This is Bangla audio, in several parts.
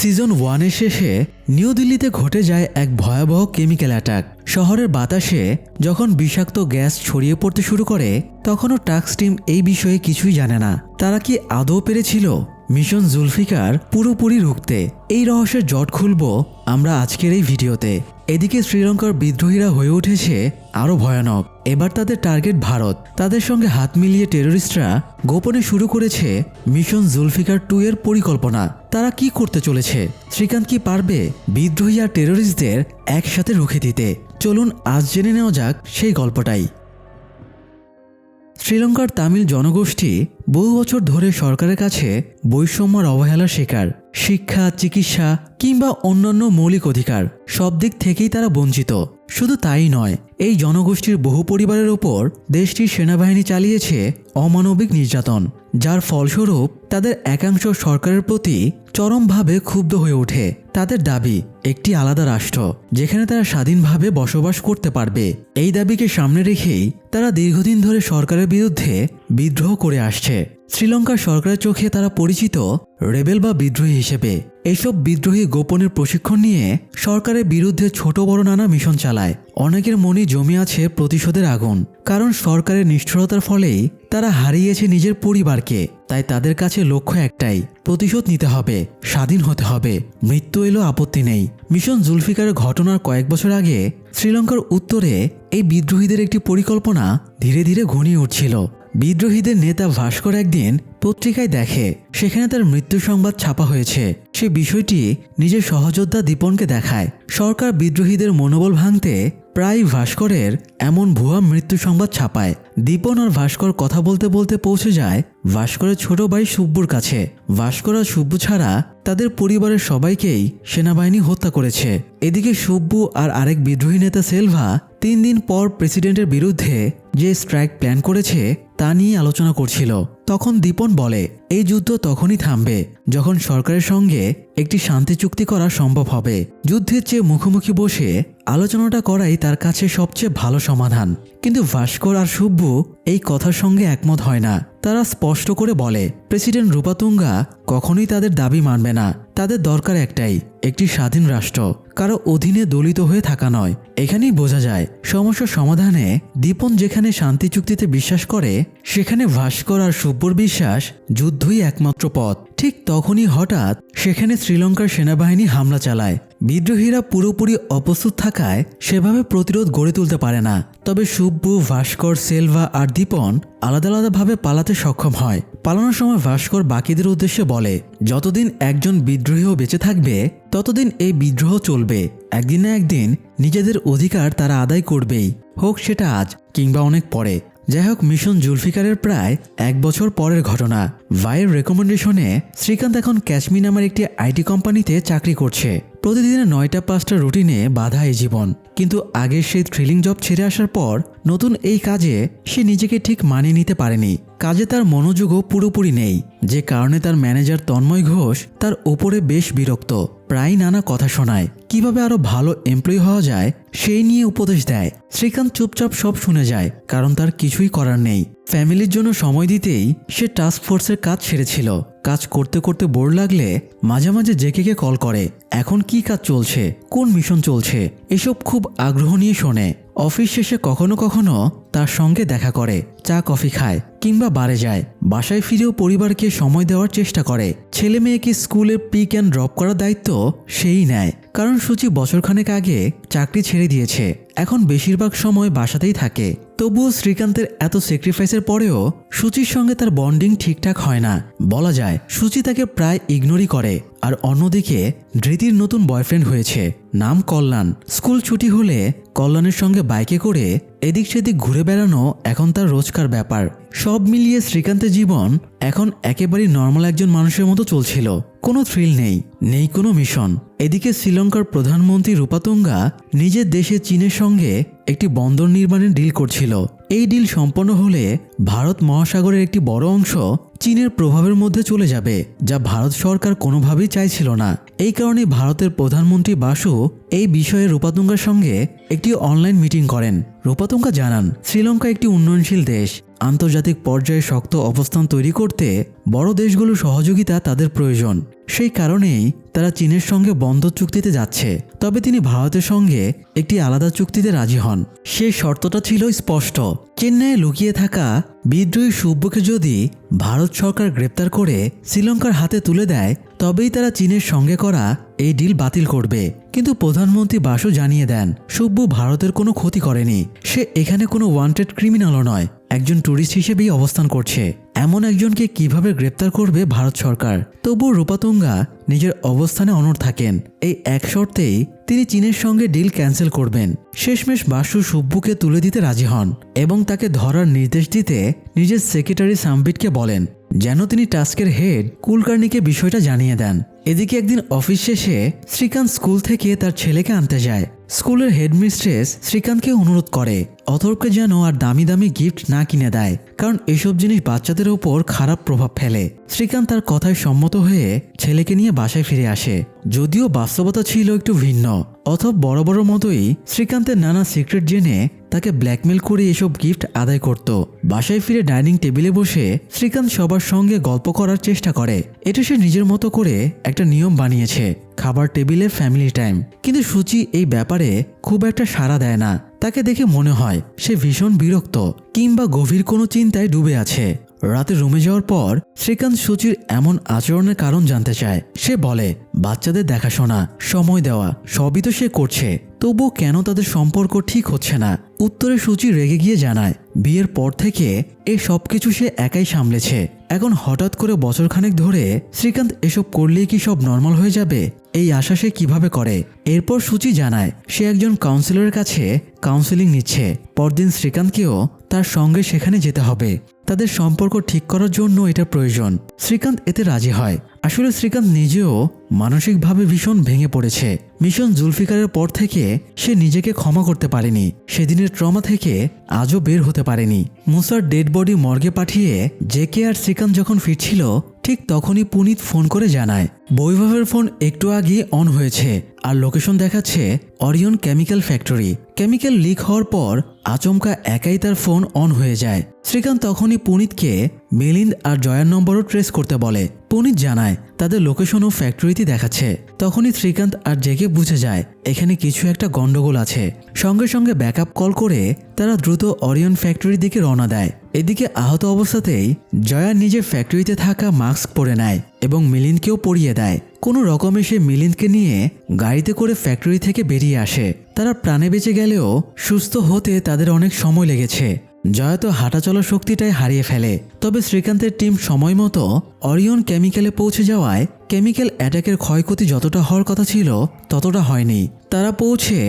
সিজন 1 শেষে নিউ দিল্লিতে ঘটে যায় এক ভয়াবহ কেমিক্যাল অ্যাটাক। শহরের বাতাসে যখন বিষাক্ত গ্যাস ছড়িয়ে পড়তে শুরু করে তখনও টাস্ক টিম এই বিষয়ে কিছুই জানে না। তারা কি আদৌ পেরেছিল মিশন জুলফিকার পুরোপুরি রুখতে? এই রহস্যের জট খুলব আমরা আজকের এই ভিডিওতে। এদিকে শ্রীলঙ্কার বিদ্রোহীরা হয়ে উঠেছে আরও ভয়ানক। এবার তাদের টার্গেট ভারত। তাদের সঙ্গে হাত মিলিয়ে টেররিস্টরা গোপনে শুরু করেছে মিশন জুলফিকার 2 এর পরিকল্পনা। তারা কি করতে চলেছে? শ্রীকান্ত কি পারবে বিদ্রোহী আর টেররিস্টদের একসাথে রুখে দিতে? চলুন আজ জেনে নেওয়া যাক সেই গল্পটাই। শ্রীলঙ্কার তামিল জনগোষ্ঠী বহু বছর ধরে সরকারের কাছে বৈষম্যর অবহেলার শিকার। শিক্ষা, চিকিৎসা কিংবা অন্যান্য মৌলিক অধিকার সব দিক থেকেই তারা বঞ্চিত। শুধু তাই নয়, এই জনগোষ্ঠীর বহু পরিবারের ওপর দেশটির সেনাবাহিনী চালিয়েছে অমানবিক নির্যাতন, যার ফলস্বরূপ তাদের একাংশ সরকারের প্রতি চরমভাবে ক্ষুব্ধ হয়ে ওঠে। তাদের দাবি একটি আলাদা রাষ্ট্র যেখানে তারা স্বাধীনভাবে বসবাস করতে পারবে। এই দাবিকে সামনে রেখেই তারা দীর্ঘদিন ধরে সরকারের বিরুদ্ধে বিদ্রোহ করে আসছে। শ্রীলঙ্কার সরকারের চোখে তারা পরিচিত রেবেল বা বিদ্রোহী হিসেবে। এসব বিদ্রোহী গোপনের প্রশিক্ষণ নিয়ে সরকারের বিরুদ্ধে ছোট বড় নানা মিশন চালায়। অনেকের মনে জমে আছে প্রতিশোধের আগুন, কারণ সরকারের নিষ্ঠুরতার ফলেই তারা হারিয়েছে নিজের পরিবারকে। তাই তাদের কাছে লক্ষ্য একটাই, প্রতিশোধ নিতে হবে, স্বাধীন হতে হবে। মৃত্যু এলো আপত্তি নেই। মিশন জুলফিকারের ঘটনার কয়েক বছর আগে শ্রীলঙ্কার উত্তরে এই বিদ্রোহীদের একটি পরিকল্পনা ধীরে ধীরে ঘনিয়ে উঠছিল। বিদ্রোহীদের নেতা ভাস্কর একদিন পত্রিকায় দেখে সেখানে তার মৃত্যু সংবাদ ছাপা হয়েছে। সে বিষয়টি নিজের সহযোদ্ধা দীপনকে দেখায়। সরকার বিদ্রোহীদের মনোবল ভাঙতে প্রায় ভাস্করের এমন ভুয়া মৃত্যু সংবাদ ছাপায়। দীপন আর ভাস্কর কথা বলতে বলতে পৌঁছে যায় ভাস্করের ছোট ভাই সুব্বুর কাছে। ভাস্কর আর সুব্বু ছাড়া তাদের পরিবারের সবাইকেই সেনাবাহিনী হত্যা করেছে। এদিকে সুব্বু আর আরেক বিদ্রোহী নেতা সেলভা 3 দিন পর প্রেসিডেন্টের বিরুদ্ধে যে স্ট্রাইক প্ল্যান করেছে তা নিয়ে আলোচনা করছিল। তখন দীপন বলে এই যুদ্ধ তখনই থামবে যখন সরকারের সঙ্গে একটি শান্তি চুক্তি করা সম্ভব হবে। যুদ্ধের চেয়ে মুখোমুখি বসে আলোচনাটা করাই তার কাছে সবচেয়ে ভালো সমাধান। কিন্তু ভাস্কর আর সুব্বু এই কথার সঙ্গে একমত হয় না। তারা স্পষ্ট করে বলে প্রেসিডেন্ট রূপাতুঙ্গা কখনোই তাদের দাবি মানবে না। তাদের দরকার একটাই, একটি স্বাধীন রাষ্ট্র, কারো অধীনে দলিত হয়ে থাকা নয়। এখানেই বোঝা যায় সমস্যা সমাধানে দীপন যেখানে শান্তি চুক্তিতে বিশ্বাস করে সেখানে ভাস্কর আর সুব্বুর বিশ্বাস যুদ্ধই একমাত্র পথ। ঠিক তখনই হঠাৎ সেখানে শ্রীলঙ্কার সেনাবাহিনী হামলা চালায়। বিদ্রোহীরা পুরোপুরি অপ্রস্তুত থাকায় সেভাবে প্রতিরোধ গড়ে তুলতে পারে না। তবে সুব্বু, ভাস্কর, সেলভা আর দীপন আলাদা আলাদাভাবে পালাতে সক্ষম হয়। পালানোর সময় ভাস্কর বাকিদের উদ্দেশ্যে বলে যতদিন একজন বিদ্রোহীও বেঁচে থাকবে ততদিন এই বিদ্রোহ চলবে। একদিন না একদিন নিজেদের অধিকার তারা আদায় করবেই, হোক সেটা আজ কিংবা অনেক পরে। যাই হোক, মিশন জুলফিকারের প্রায় 1 বছর পরের ঘটনা। ভাইয়ের রেকমেন্ডেশনে শ্রীকান্ত এখন ক্যাশমি নামের একটি আইটি কোম্পানিতে চাকরি করছে। প্রতিদিনের 9টা 5টা রুটিনে বাধা এই জীবন। কিন্তু আগের সেই থ্রিলিং জব ছেড়ে আসার পর নতুন এই কাজে সে নিজেকে ঠিক মানিয়ে নিতে পারেনি। কাজে তার মনোযোগও পুরোপুরি নেই, যে কারণে তার ম্যানেজার তন্ময় ঘোষ তার উপরে বেশ বিরক্ত। প্রায় নানা কথা শোনায়, কিভাবে আরো ভালো এমপ্লয়ি হওয়া যায় সেই নিয়ে উপদেশ দেয়। শ্রীকান্ত চুপচাপ সব শুনে যায়, কারণ তার কিছুই করার নেই। ফ্যামিলির জন্য সময় দিতেই সে টাস্ক ফোর্সের কাজ ছেড়েছিল। কাজ করতে করতে বোর লাগলে মাঝে মাঝে জেকেকে কল করে, এখন কি কাজ চলছে, কোন মিশন চলছে, এসব খুব আগ্রহ নিয়ে শোনে। অফিস শেষে কখনো কখনো তার সঙ্গে দেখা করে, চা কফি খায় কিংবা বারে যায়। বাসায় ফিরেও পরিবারকে সময় দেওয়ার চেষ্টা করে। ছেলে মেয়েকে স্কুলে পিক অ্যান্ড ড্রপ করার দায়িত্ব সেই নেয়, কারণ সূচি বছরখানেক আগে চাকরি ছেড়ে দিয়েছে। এখন বেশিরভাগ সময় বাসাতেই থাকে। তবুও শ্রীকান্তের এত স্যাক্রিফাইসের পরেও সূচির সঙ্গে তার বন্ডিং ঠিকঠাক হয় না। বলা যায় সূচি তাকে প্রায় ইগনোরই করে। আর অন্যদিকে ধৃতির নতুন বয়ফ্রেন্ড হয়েছে, নাম কল্যাণ। স্কুল ছুটি হলে কল্যাণের সঙ্গে বাইকে করে এদিক সেদিক ঘুরে বেড়ানো এখন তার রোজকার ব্যাপার। সব মিলিয়ে শ্রীকান্তের জীবন এখন একেবারেই নর্মাল একজন মানুষের মতো চলছিল। কোনো থ্রিল নেই, নেই কোনো মিশন। এদিকে শ্রীলঙ্কার প্রধানমন্ত্রী রূপাতুঙ্গা নিজের দেশে চীনের সঙ্গে একটি বন্দর নির্মাণের ডিল করছিল। এই ডিল সম্পন্ন হলে ভারত মহাসাগরের একটি বড় অংশ চীনের প্রভাবের মধ্যে চলে যাবে, যা ভারত সরকার কোনোভাবেই চাইছিল না। এই কারণে ভারতের প্রধানমন্ত্রী বাসু এই বিষয়ে রূপাতুঙ্গার সঙ্গে একটি অনলাইন মিটিং করেন। রূপাতুঙ্গা জানান শ্রীলঙ্কা একটি উন্নয়নশীল দেশ, আন্তর্জাতিক পর্যায়ে শক্ত অবস্থান তৈরি করতে বড় দেশগুলোর সহযোগিতা তাদের প্রয়োজন। সেই কারণেই তারা চীনের সঙ্গে বন্ধ চুক্তিতে যাচ্ছে। তবে তিনি ভারতের সঙ্গে একটি আলাদা চুক্তিতে রাজি হন। সেই শর্তটা ছিল স্পষ্ট, চেন্নাইয়ে লুকিয়ে থাকা বিদ্রোহী সুব্বুকে যদি ভারত সরকার গ্রেপ্তার করে শ্রীলঙ্কার হাতে তুলে দেয় তবেই তারা চীনের সঙ্গে করা এই ডিল বাতিল করবে। কিন্তু প্রধানমন্ত্রী বাসু জানিয়ে দেন সুব্বু ভারতের কোনো ক্ষতি করেনি, সে এখানে কোনো ওয়ান্টেড ক্রিমিনালও নয়, একজন ট্যুরিস্ট হিসেবেই অবস্থান করছে। এমন একজনকে কিভাবে গ্রেপ্তার করবে ভারত সরকার? তবুও রূপাতুঙ্গা নিজের অবস্থানে অনড় থাকেন। এই এক শর্তেই তিনি চীনের সঙ্গে ডিল ক্যান্সেল করবেন। শেষমেশ বাসু সুব্বুকে তুলে দিতে রাজি হন এবং তাকে ধরার নির্দেশ দিতে নিজের সেক্রেটারি সাম্বিটকে বলেন যেন তিনি টাস্কের হেড কুলকার্নিকে বিষয়টা জানিয়ে দেন। এদিকে একদিন অফিস শেষে শ্রীকান্ত স্কুল থেকে তার ছেলেকে আনতে যায়। স্কুলের হেডমিস্ট্রেস শ্রীকান্তকে অনুরোধ করে অথর্বকে যেন আর দামি দামি গিফট না কিনে দেয়, কারণ এসব জিনিস বাচ্চাদের ওপর খারাপ প্রভাব ফেলে। শ্রীকান্ত তার কথায় সম্মত হয়ে ছেলেকে নিয়ে বাসায় ফিরে আসে। যদিও বাস্তবতা ছিল একটু ভিন্ন। অথর্ব বড় বড় মতোই শ্রীকান্তের নানা সিক্রেট জেনে তাকে ব্ল্যাকমেল করে এসব গিফট আদায় করত। বাসায় ফিরে ডাইনিং টেবিলে বসে শ্রীকান্ত সবার সঙ্গে গল্প করার চেষ্টা করে। এটা সে নিজের মতো করে একটা নিয়ম বানিয়েছে, খাবার টেবিলে ফ্যামিলি টাইম। কিন্তু সূচি এই ব্যাপারে খুব একটা সাড়া দেয় না। তাকে দেখে মনে হয় সে ভীষণ বিরক্ত কিংবা গভীর কোনো চিন্তায় ডুবে আছে। রাতে রুমে যাওয়ার পর শ্রীকান্ত সূচির এমন আচরণের কারণ জানতে চায়। সে বলে বাচ্চাদের দেখাশোনা, সময় দেওয়া সবই তো সে করছে, তবুও কেন তাদের সম্পর্ক ঠিক হচ্ছে না? উত্তরে সূচি রেগে গিয়ে জানায় বিয়ের পর থেকে এই সবকিছু সে একাই সামলেছে। এখন হঠাৎ করে বছরখানেক ধরে শ্রীকান্ত এসব করলেই কি সব নর্মাল হয়ে যাবে? এই আশা সে কিভাবে করে? এরপর সূচি জানায় সে একজন কাউন্সিলরের কাছে কাউন্সেলিং নিচ্ছে। পরদিন শ্রীকান্তকেও তার সঙ্গে সেখানে যেতে হবে। তাদের সম্পর্ক ঠিক করার জন্য এটা প্রয়োজন। শ্রীকান্ত এতে রাজি হয়। আসলে শ্রীকান্ত নিজেও মানসিকভাবে ভীষণ ভেঙে পড়েছে। মিশন জুলফিকারের পর থেকে সে নিজেকে ক্ষমা করতে পারেনি। সেদিনের ট্রমা থেকে আজও বের হতে পারেনি। মুসার ডেড বডি মর্গে পাঠিয়ে জেকে আর শ্রীকান্ত যখন ফিরছিল ঠিক তখনই পুনিত ফোন করে জানায় বৈভবের ফোন একটু আগে অন হয়েছে আর লোকেশন দেখাচ্ছে Orion chemical factory. Chemical leak হওয়ার পর আচমকা একাই তার ফোন অন হয়ে যায়। শ্রীকান্ত তখনই পুনিতকে মিলিন্দ আর জয়ার নম্বরও ট্রেস করতে বলে। পুনিত জানায় তাদের লোকেশনও ফ্যাক্টরিতে দেখাচ্ছে। তখনই শ্রীকান্ত আর জেকে বুঝে যায় এখানে কিছু একটা গন্ডগোল আছে। সঙ্গে সঙ্গে ব্যাকআপ কল করে তারা দ্রুত অরিয়ন ফ্যাক্টরির দিকে রওনা দেয়। এদিকে আহত অবস্থাতেই জয়া নিজের ফ্যাক্টরিতে থাকা মাস্ক পরে নেয় এবং মিলিন্দকেও পরিয়ে দেয়। কোনো রকমে সে মিলিন্দকে নিয়ে গাড়িতে করে ফ্যাক্টরি থেকে বেরিয়ে আসে। তারা প্রাণে বেঁচে গেলেও সুস্থ হতে তাদের অনেক সময় লেগেছে। জয়া তো হাঁটা চলার শক্তিটাই হারিয়ে ফেলে। তবে শ্রীকান্তের টিম সময় মতো অরিয়ন কেমিক্যালে পৌঁছে যাওয়ায় কেমিক্যাল অ্যাটাকের ক্ষয়ক্ষতি যতটা হওয়ার কথা ছিল ততটা হয়নি। তারা পৌঁছে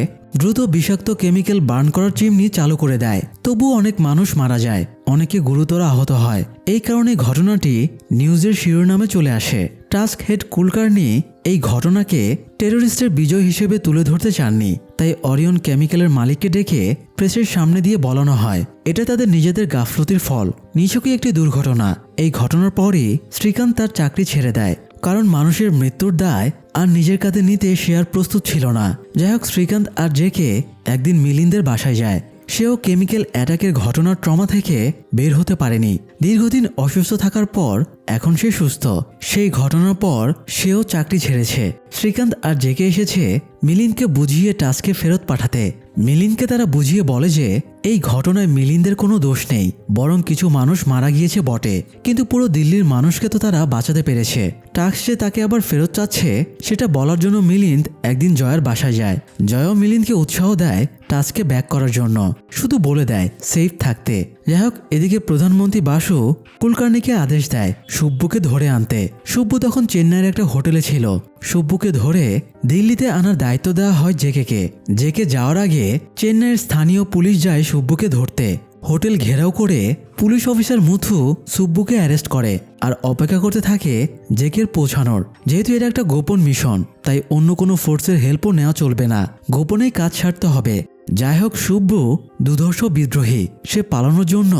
দ্রুত বিষাক্ত কেমিক্যাল বার্ন করার চিমনি চালু করে দেয়। তবুও অনেক মানুষ মারা যায়, অনেকে গুরুতর আহত হয়। এই কারণে ঘটনাটি নিউজের শিরোনামে চলে আসে। টাস্ক হেড কুলকার্নি এই ঘটনাকে টেররিস্টের বিজয় হিসেবে তুলে ধরতে চাননি, তাই অরিয়ন কেমিক্যালের মালিককে ডেকে প্রেসের সামনে দিয়ে বলানো হয় এটা তাদের নিজেদের গাফলতির ফল, নিছকই একটি দুর্ঘটনা। এই ঘটনার পরই শ্রীকান্ত তার চাকরি ছেড়ে দেয়, কারণ মানুষের মৃত্যুর দায় আর নিজের কাঁধে নিতে সে আর প্রস্তুত ছিল না। যাই হোক, শ্রীকান্ত আর জেকে একদিন মিলিন্দের বাসায় যায়। সেও কেমিক্যাল অ্যাটাকের ঘটনার ট্রমা থেকে বের হতে পারেনি। দীর্ঘদিন অসুস্থ থাকার পর এখন সে সুস্থ। সেই ঘটনার পর সেও চাকরি ছেড়েছে। শ্রীকান্ত আর জেকে এসেছে মিলিন্দকে বুঝিয়ে টাস্কে ফেরত পাঠাতে। মিলিন্দকে তারা বুঝিয়ে বলে যে এই ঘটনায় মিলিন্দের কোনো দোষ নেই, বরং কিছু মানুষ মারা গিয়েছে বটে, কিন্তু পুরো দিল্লির মানুষকে তো তারা বাঁচাতে পেরেছে। টাস্ক যে তাকে আবার ফেরত চাচ্ছে সেটা বলার জন্য মিলিন্দ একদিন জয়ার বাসায় যায়। জয়াও মিলিন্দকে উৎসাহ দেয় টাস্কে ব্যাক করার জন্য, শুধু বলে দেয় সেফ থাকতে। যাই হোক, এদিকে প্রধানমন্ত্রী বাসু কুলকার্নিকে আদেশ দেয় সুব্বুকে ধরে আনতে। সুব্বু তখন চেন্নাইয়ের একটা হোটেলে ছিল। সুব্বুকে ধরে দিল্লিতে আনার দায়িত্ব দেওয়া হয় জেকে। জেকে যাওয়ার আগে চেন্নাইয়ের স্থানীয় পুলিশ যায় সুব্বুকে ধরতে। হোটেল ঘেরাও করে পুলিশ অফিসার মুথু সুব্বুকে অ্যারেস্ট করে আর অপেক্ষা করতে থাকে জেকের পৌঁছানোর। যেহেতু এটা একটা গোপন মিশন, তাই অন্য কোনো ফোর্সের হেল্পও নেওয়া চলবে না, গোপনেই কাজ সারতে হবে। যাই হোক, সুব্বু দুর্ধর্ষ বিদ্রোহী। সে পালানোর জন্য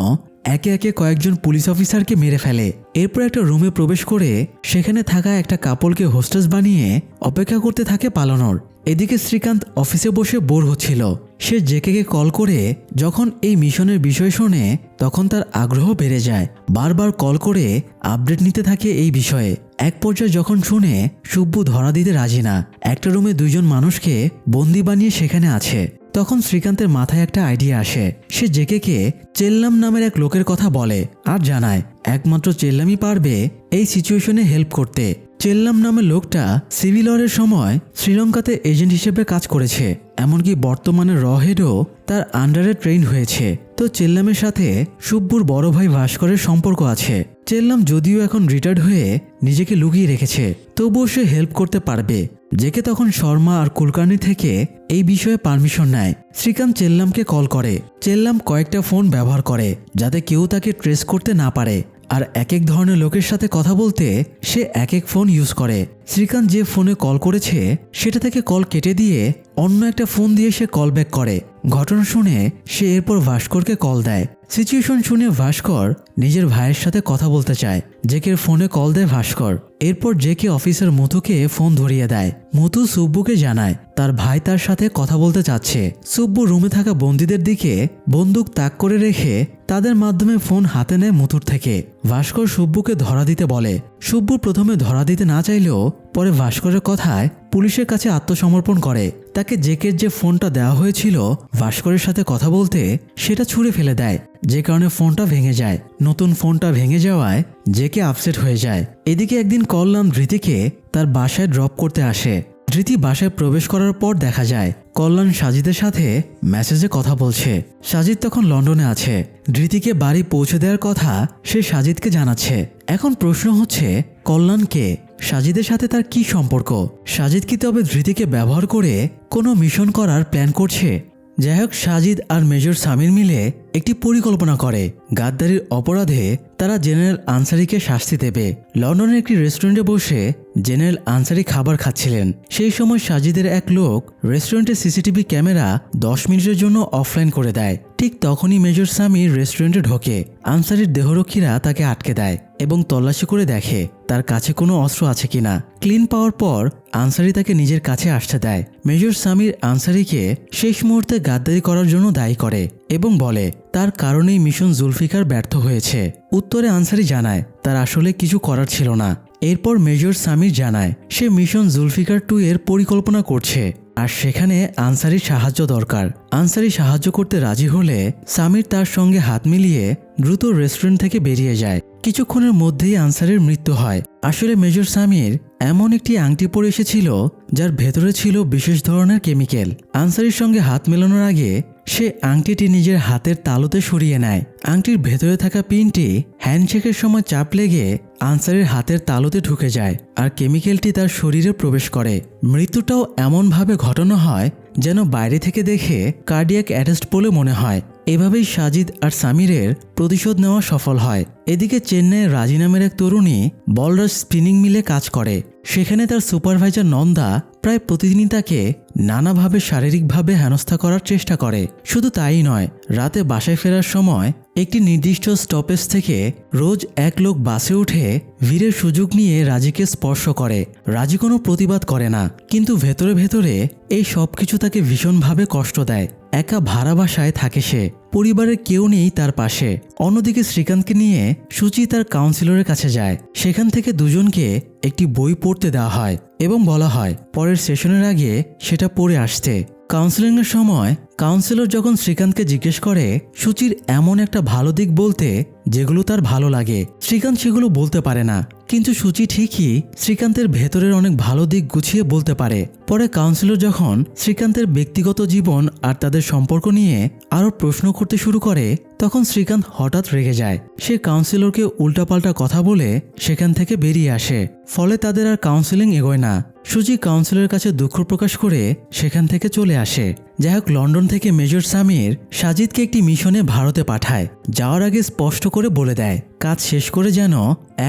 একে একে কয়েকজন পুলিশ অফিসারকে মেরে ফেলে। এরপর একটা রুমে প্রবেশ করে সেখানে থাকা একটা কাপলকে হোস্টেস বানিয়ে অপেক্ষা করতে থাকে পালানোর। এদিকে শ্রীকান্ত অফিসে বসে বোর হচ্ছিল। সে জেকেকে কল করে যখন এই মিশনের বিষয় শোনে তখন তার আগ্রহ বেড়ে যায়। বারবার কল করে আপডেট নিতে থাকে এই বিষয়ে। এক পর্যায়ে যখন শুনে সুব্বু ধরা দিতে রাজি না, একটা রুমে 2 জন মানুষকে বন্দি বানিয়ে সেখানে আছে, তখন শ্রীকান্তের মাথায় একটা আইডিয়া আসে। সে জেকেকে চেল্লাম নামের এক লোকের কথা বলে আর জানায় একমাত্র চেল্লামই পারবে এই সিচুয়েশনে হেল্প করতে। চেল্লাম নামের লোকটা সিভিল ওয়ারের সময় শ্রীলঙ্কাতে এজেন্ট হিসেবে কাজ করেছে, এমনকি বর্তমানে র হেডও তার আন্ডারে ট্রেন হয়েছে। তো চেল্লামের সাথে সুব্বুর বড় ভাই ভাস্করের সম্পর্ক আছে। চেল্লাম যদিও এখন রিটায়ার্ড হয়ে নিজেকে লুকিয়ে রেখেছে, তবুও সে হেল্প করতে পারবে। জেকে তখন শর্মা আর কুলকার্নি থেকে এই বিষয়ে পারমিশন নেয়। শ্রীকান্ত চেল্লামকে কল করে। চেল্লাম কয়েকটা ফোন ব্যবহার করে যাতে কেউ তাকে ট্রেস করতে না পারে, আর এক এক ধরনের লোকের সাথে কথা বলতে সে এক এক ফোন ইউজ করে। শ্রীকান্ত যে ফোনে কল করেছে সেটা থেকে কল কেটে দিয়ে অন্য একটা ফোন দিয়ে সে কল ব্যাক করে। ঘটনা শুনে সে এরপর ভাস্করকে কল দেয়। সিচুয়েশন শুনে ভাস্কর নিজের ভাইয়ের সাথে কথা বলতে চায়। জেকের ফোনে কল দেয় ভাস্কর। এরপর জেকে অফিসার মুথুকে ফোন ধরিয়ে দেয়। মুথু সুব্বুকে জানায় তার ভাই তার সাথে কথা বলতে চাচ্ছে। সুব্বু রুমে থাকা বন্দীদের দিকে বন্দুক তাক করে রেখে তাদের মাধ্যমে ফোন হাতে নেয় মুথুর থেকে। ভাস্কর সুব্বুকে ধরা দিতে বলে। সুব্বু প্রথমে ধরা দিতে না চাইলেও পরে ভাস্করের কথায় পুলিশের কাছে আত্মসমর্পণ করে। তাকে জেকের যে ফোনটা দেওয়া হয়েছিল ভাস্করের সাথে কথা বলতে, সেটা ছুঁড়ে ফেলে দেয়, যে কারণে ফোনটা ভেঙে যায়। নতুন ফোনটা ভেঙে যাওয়ায় জেকে আপসেট হয়ে যায়। এদিকে একদিন কল্যাণ ধৃতিকে তার বাসায় ড্রপ করতে আসে। ধৃতি বাসায় প্রবেশ করার পর দেখা যায় কল্যাণ সাজিদের সাথে মেসেজে কথা বলছে। সাজিদ তখন লন্ডনে আছে। ধৃতিকে বাড়ি পৌঁছে দেওয়ার কথা সে সাজিদকে জানাচ্ছে। এখন প্রশ্ন হচ্ছে কল্যাণকে সাজিদের সাথে তার কি সম্পর্ক? সাজিদ কি তবে ধৃতিকে ব্যবহার করে কোনো মিশন করার প্ল্যান করছে? যাই হোক, সাজিদ আর মেজর সামির মিলে একটি পরিকল্পনা করে। গাদ্দারির অপরাধে তারা জেনারেল আনসারিকে শাস্তি দেবে। লন্ডনের একটি রেস্টুরেন্টে বসে জেনারেল আনসারি খাবার খাচ্ছিলেন। সেই সময় সাজিদের এক লোক রেস্টুরেন্টের সিসিটিভি ক্যামেরা 10 মিনিটের জন্য অফলাইন করে দেয়। ঠিক তখনই মেজর সামির রেস্টুরেন্টে ঢোকে। আনসারির দেহরক্ষীরা তাকে আটকে দেয় এবং তল্লাশি করে দেখে তার কাছে কোনো অস্ত্র আছে কিনা। ক্লিন পাওয়ার পর আনসারি তাকে নিজের কাছে আসতে দেয়। মেজর সামির আনসারিকে শেষ মুহূর্তে গাদ্দারি করার জন্য দায়ী করে এবং বলে তার কারণেই মিশন জুলফিকার ব্যর্থ হয়েছে। উত্তরে আনসারি জানায় তার আসলে কিছু করার ছিল না। এরপর মেজর সামির জানায় সে মিশন জুলফিকার 2 এর পরিকল্পনা করছে আর সেখানে আনসারির সাহায্য দরকার। আনসারি সাহায্য করতে রাজি হলে সামির তার সঙ্গে হাত মিলিয়ে দ্রুত রেস্টুরেন্ট থেকে বেরিয়ে যায়। কিছুক্ষণের মধ্যেই আনসারির মৃত্যু হয়। আসলে মেজর সামির এমন একটি আংটি পরে এসেছিল যার ভেতরে ছিল বিশেষ ধরনের কেমিক্যাল। আনসারির সঙ্গে হাত মেলানোর আগে সে আংটিটি নিজের হাতের তালুতে সরিয়ে নেয়। আংটির ভেতরে থাকা পিনটি হ্যান্ডশেকের সময় চাপ লেগে আনসারির হাতের তালুতে ঢুকে যায় আর কেমিক্যালটি তার শরীরে প্রবেশ করে। মৃত্যুটাও এমনভাবে ঘটানো হয় যেন বাইরে থেকে দেখে কার্ডিয়াক অ্যারেস্ট বলে মনে হয়। এভাবেই সাজিদ আর সামিরের প্রতিশোধ নেওয়া সফল হয়। এদিকে চেন্নাইয়ের রাজি নামের এক তরুণী বলরাজ স্পিনিং মিলে কাজ করে। সেখানে তার সুপারভাইজার নন্দা প্রায় প্রতিদিনই তাকে নানাভাবে শারীরিকভাবে হেনস্থা করার চেষ্টা করে। শুধু তাই নয়, রাতে বাসায় ফেরার সময় একটি নির্দিষ্ট স্টপেজ থেকে রোজ এক লোক বাসে উঠে ভিড়ের সুযোগ নিয়ে রাজিকে স্পর্শ করে। রাজি কোনো প্রতিবাদ করে না, কিন্তু ভেতরে ভেতরে এই সব কিছু তাকে ভীষণভাবে কষ্ট দেয়। একা ভাড়া বাসায় থাকে সে, পরিবারের কেউ নেই তার পাশে। অন্যদিকে শ্রীকান্তকে নিয়ে সুচি তার কাউন্সিলরের কাছে যায়। সেখান থেকে দুজনকে একটি বই পড়তে দেওয়া হয় এবং বলা হয় পরের সেশনের আগে সেটা পড়ে আসতে। কাউন্সেলিংয়ের সময় কাউন্সিলর যখন শ্রীকান্তকে জিজ্ঞেস করে সুচির এমন একটা ভালো দিক বলতে যেগুলো তার ভালো লাগে, শ্রীকান্ত সেগুলো বলতে পারে না, কিন্তু সুচি ঠিকই শ্রীকান্তের ভেতরের অনেক ভালো দিক গুছিয়ে বলতে পারে। পরে কাউন্সিলর যখন শ্রীকান্তের ব্যক্তিগত জীবন আর তাদের সম্পর্ক নিয়ে আরও প্রশ্ন করতে শুরু করে তখন শ্রীকান্ত হঠাৎ রেগে যায়। সে কাউন্সিলরকে উল্টাপাল্টা কথা বলে সেখান থেকে বেরিয়ে আসে। ফলে তাদের আর কাউন্সিলিং এগোয় না। সুচি কাউন্সিলরের কাছে দুঃখ প্রকাশ করে সেখান থেকে চলে আসে। যাই হোক, লন্ডন থেকে মেজর সামির সাজিদকে একটি মিশনে ভারতে পাঠায়। যাওয়ার আগে স্পষ্ট করে বলে দেয় কাজ শেষ করে যেন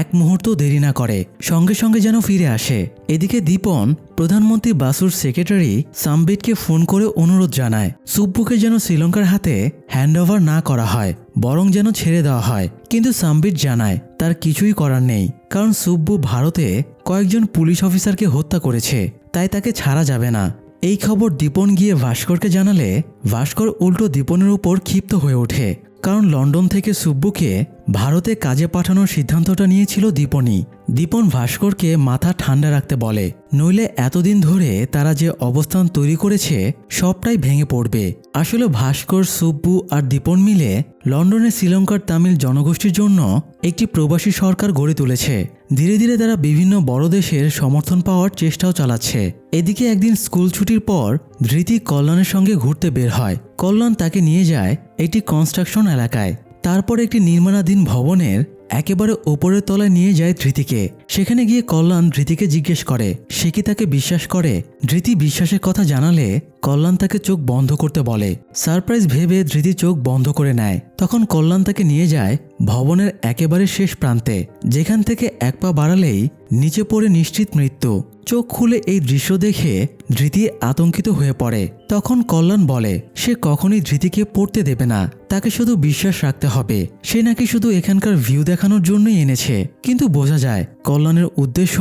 এক মুহূর্ত দেরি না করে, সঙ্গে সঙ্গে যেন ফিরে আসে। এদিকে দীপন প্রধানমন্ত্রী বাসুর সেক্রেটারি সাম্বিতকে ফোন করে অনুরোধ জানায় সুব্বুকে যেন শ্রীলঙ্কার হাতে হ্যান্ডওভার না করা হয়, বরং যেন ছেড়ে দেওয়া হয়। কিন্তু সাম্বিত জানায় তার কিছুই করার নেই, কারণ সুব্বু ভারতে কয়েকজন পুলিশ অফিসারকে হত্যা করেছে, তাই তাকে ছাড়া যাবে না। এই খবর দীপন গিয়ে ভাস্করকে জানালে ভাস্কর উল্টো দীপনের উপর ক্ষিপ্ত হয়ে ওঠে, কারণ লন্ডন থেকে সুব্বুকে ভারতে কাজে পাঠানোর সিদ্ধান্তটা নিয়েছিল দীপনই। দীপন ভাস্করকে মাথা ঠান্ডা রাখতে বলে, নইলে এতদিন ধরে তারা যে অবস্থান তৈরি করেছে সবটাই ভেঙে পড়বে। আসলে ভাস্কর, সুব্বু আর দীপন মিলে লন্ডনে শ্রীলঙ্কার তামিল জনগোষ্ঠীর জন্য একটি প্রবাসী সরকার গড়ে তুলেছে। ধীরে ধীরে তারা বিভিন্ন বড় দেশের সমর্থন পাওয়ার চেষ্টাও চালাচ্ছে। এদিকে একদিন স্কুল ছুটির পর ধৃতি কল্যাণের সঙ্গে ঘুরতে বের হয়। কল্যাণ তাকে নিয়ে যায় একটি কনস্ট্রাকশন এলাকায়। তারপর একটি নির্মাণাধীন ভবনের একেবারে ওপরের তলায় নিয়ে যায় ধৃতিকে। সেখানে গিয়ে কল্যাণ ধৃতিকে জিজ্ঞেস করে সে কি তাকে বিশ্বাস করে। ধৃতি বিশ্বাসের কথা জানালে কল্যাণ তাকে চোখ বন্ধ করতে বলে। সারপ্রাইজ ভেবে ধৃতি চোখ বন্ধ করে নেয়। তখন কল্যাণ তাকে নিয়ে যায় ভবনের একেবারে শেষ প্রান্তে, যেখান থেকে এক পা বাড়ালেই নিচে পড়ে নিশ্চিত মৃত্যু। চোখ খুলে এই দৃশ্য দেখে ধৃতি আতঙ্কিত হয়ে পড়ে। তখন কল্যাণ বলে সে কখনোই ধৃতিকে পড়তে দেবে না, তাকে শুধু বিশ্বাস রাখতে হবে। সে নাকি শুধু এখানকার ভিউ দেখানোর জন্যই এনেছে, কিন্তু বোঝা যায় কল্যাণের উদ্দেশ্য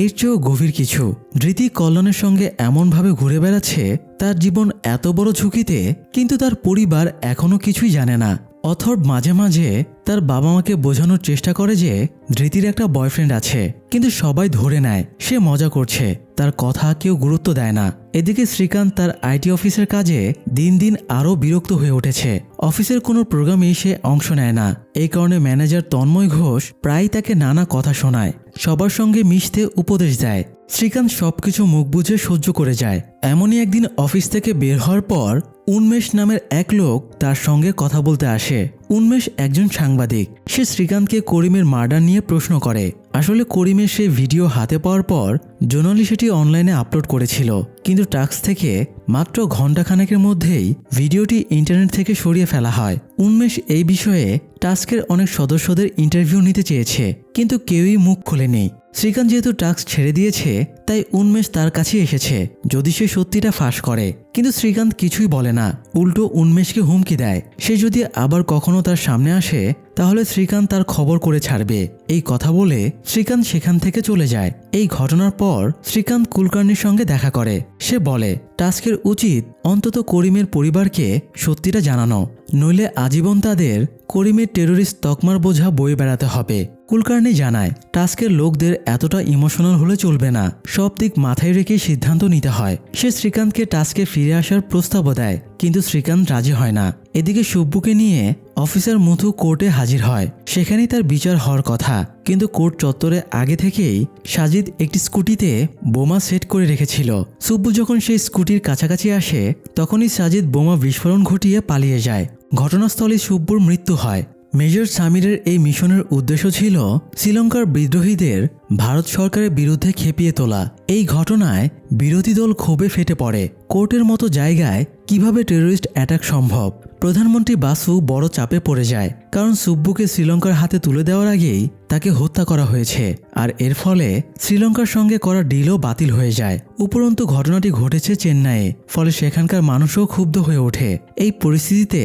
এর চেয়েও গভীর কিছু। ধৃতি কল্যাণের সঙ্গে এমনভাবে ঘুরে বেড়াচ্ছে তার জীবন এত বড় ঝুঁকিতে, কিন্তু তার পরিবার এখনো কিছুই জানে না। অথর্ব মাঝে মাঝে তার বাবা মাকে বোঝানোর চেষ্টা করে যে ধৃতির একটা বয়ফ্রেন্ড আছে, কিন্তু সবাই ধরে নেয় সে মজা করছে, তার কথা কেউ গুরুত্ব দেয় না। এদিকে শ্রীকান্ত তার আইটি অফিসের কাজে দিন দিন আরও বিরক্ত হয়ে উঠেছে। অফিসের কোনো প্রোগ্রামে সে অংশ নেয় না। এই কারণে ম্যানেজার তন্ময় ঘোষ প্রায় তাকে নানা কথা শোনায়, সবার সঙ্গে মিশতে উপদেশ দেয়। শ্রীকান্ত সবকিছু মুখ বুঝে সহ্য করে যায়। এমনই একদিন অফিস থেকে বের হওয়ার পর উন্মেষ নামের এক লোক তার সঙ্গে কথা বলতে আসে। উন্মেষ একজন সাংবাদিক। সে শ্রীকান্তকে করিমের মার্ডার নিয়ে প্রশ্ন করে। আসলে করিমের সেই ভিডিও হাতে পাওয়ার পর জোনালি সেটি অনলাইনে আপলোড করেছিল, কিন্তু টাস্ক থেকে মাত্র ঘণ্টাখানেকের মধ্যেই ভিডিওটি ইন্টারনেট থেকে সরিয়ে ফেলা হয়। উন্মেষ এই বিষয়ে টাস্কের অনেক সদস্যদের ইন্টারভিউ নিতে চেয়েছে, কিন্তু কেউই মুখ খোলেনি। শ্রীকান্ত যেহেতু টাস্ক ছেড়ে দিয়েছে, তাই উন্মেষ তার কাছে এসেছে যদি সে সত্যিটা ফাঁস করে। কিন্তু শ্রীকান্ত কিছুই বলে না, উল্টো উন্মেষকে হুমকি দেয় সে যদি আবার কখনো তার সামনে আসে তাহলে শ্রীকান্ত তার খবর করে ছাড়বে। এই কথা বলে শ্রীকান্ত সেখান থেকে চলে যায়। এই ঘটনার পর শ্রীকান্ত কুলকার্নির সঙ্গে দেখা করে। সে বলে টাস্কের উচিত অন্তত করিমের পরিবারকে সত্যিটা জানানো, নইলে আজীবন তাদের করিমের টেরোরিস্ট তকমার বোঝা বয়ে বেড়াতে হবে। কুলকার্নি জানায় টাস্কের লোকদের এতটা ইমোশনাল হলে চলবে না, সব দিক মাথায় রেখে সিদ্ধান্ত নিতে হয়। সে শ্রীকান্তকে টাস্কে ফিরে আসার প্রস্তাবও দেয়, কিন্তু শ্রীকান্ত রাজি হয় না। এদিকে সুব্বুকে নিয়ে অফিসার মধু কোর্টে হাজির হয়। সেখানেই তার বিচার হওয়ার কথা, কিন্তু কোর্ট চত্বরে আগে থেকেই সাজিদ একটি স্কুটিতে বোমা সেট করে রেখেছিল। সুব্বু যখন সেই স্কুটির কাছাকাছি আসে তখনই সাজিদ বোমা বিস্ফোরণ ঘটিয়ে পালিয়ে যায়। ঘটনাস্থলে সুব্বুর মৃত্যু হয়। মেজর সামিরের এই মিশনের উদ্দেশ্য ছিল শ্রীলঙ্কার বিদ্রোহীদের ভারত সরকারের বিরুদ্ধে খেপিয়ে তোলা। এই ঘটনায় বিরোধী দল ক্ষোভে ফেটে পড়ে। কোর্টের মতো জায়গায় কিভাবে টেরোরিস্ট অ্যাটাক সম্ভব? প্রধানমন্ত্রী বাসু বড় চাপে পড়ে যায়, কারণ সুব্বুকে শ্রীলঙ্কার হাতে তুলে দেওয়ার আগেই তাকে হত্যা করা হয়েছে, আর এর ফলে শ্রীলঙ্কার সঙ্গে করা ডিলও বাতিল হয়ে যায়। উপরন্তু ঘটনাটি ঘটেছে চেন্নাইয়ে, ফলে সেখানকার মানুষও ক্ষুব্ধ হয়ে ওঠে। এই পরিস্থিতিতে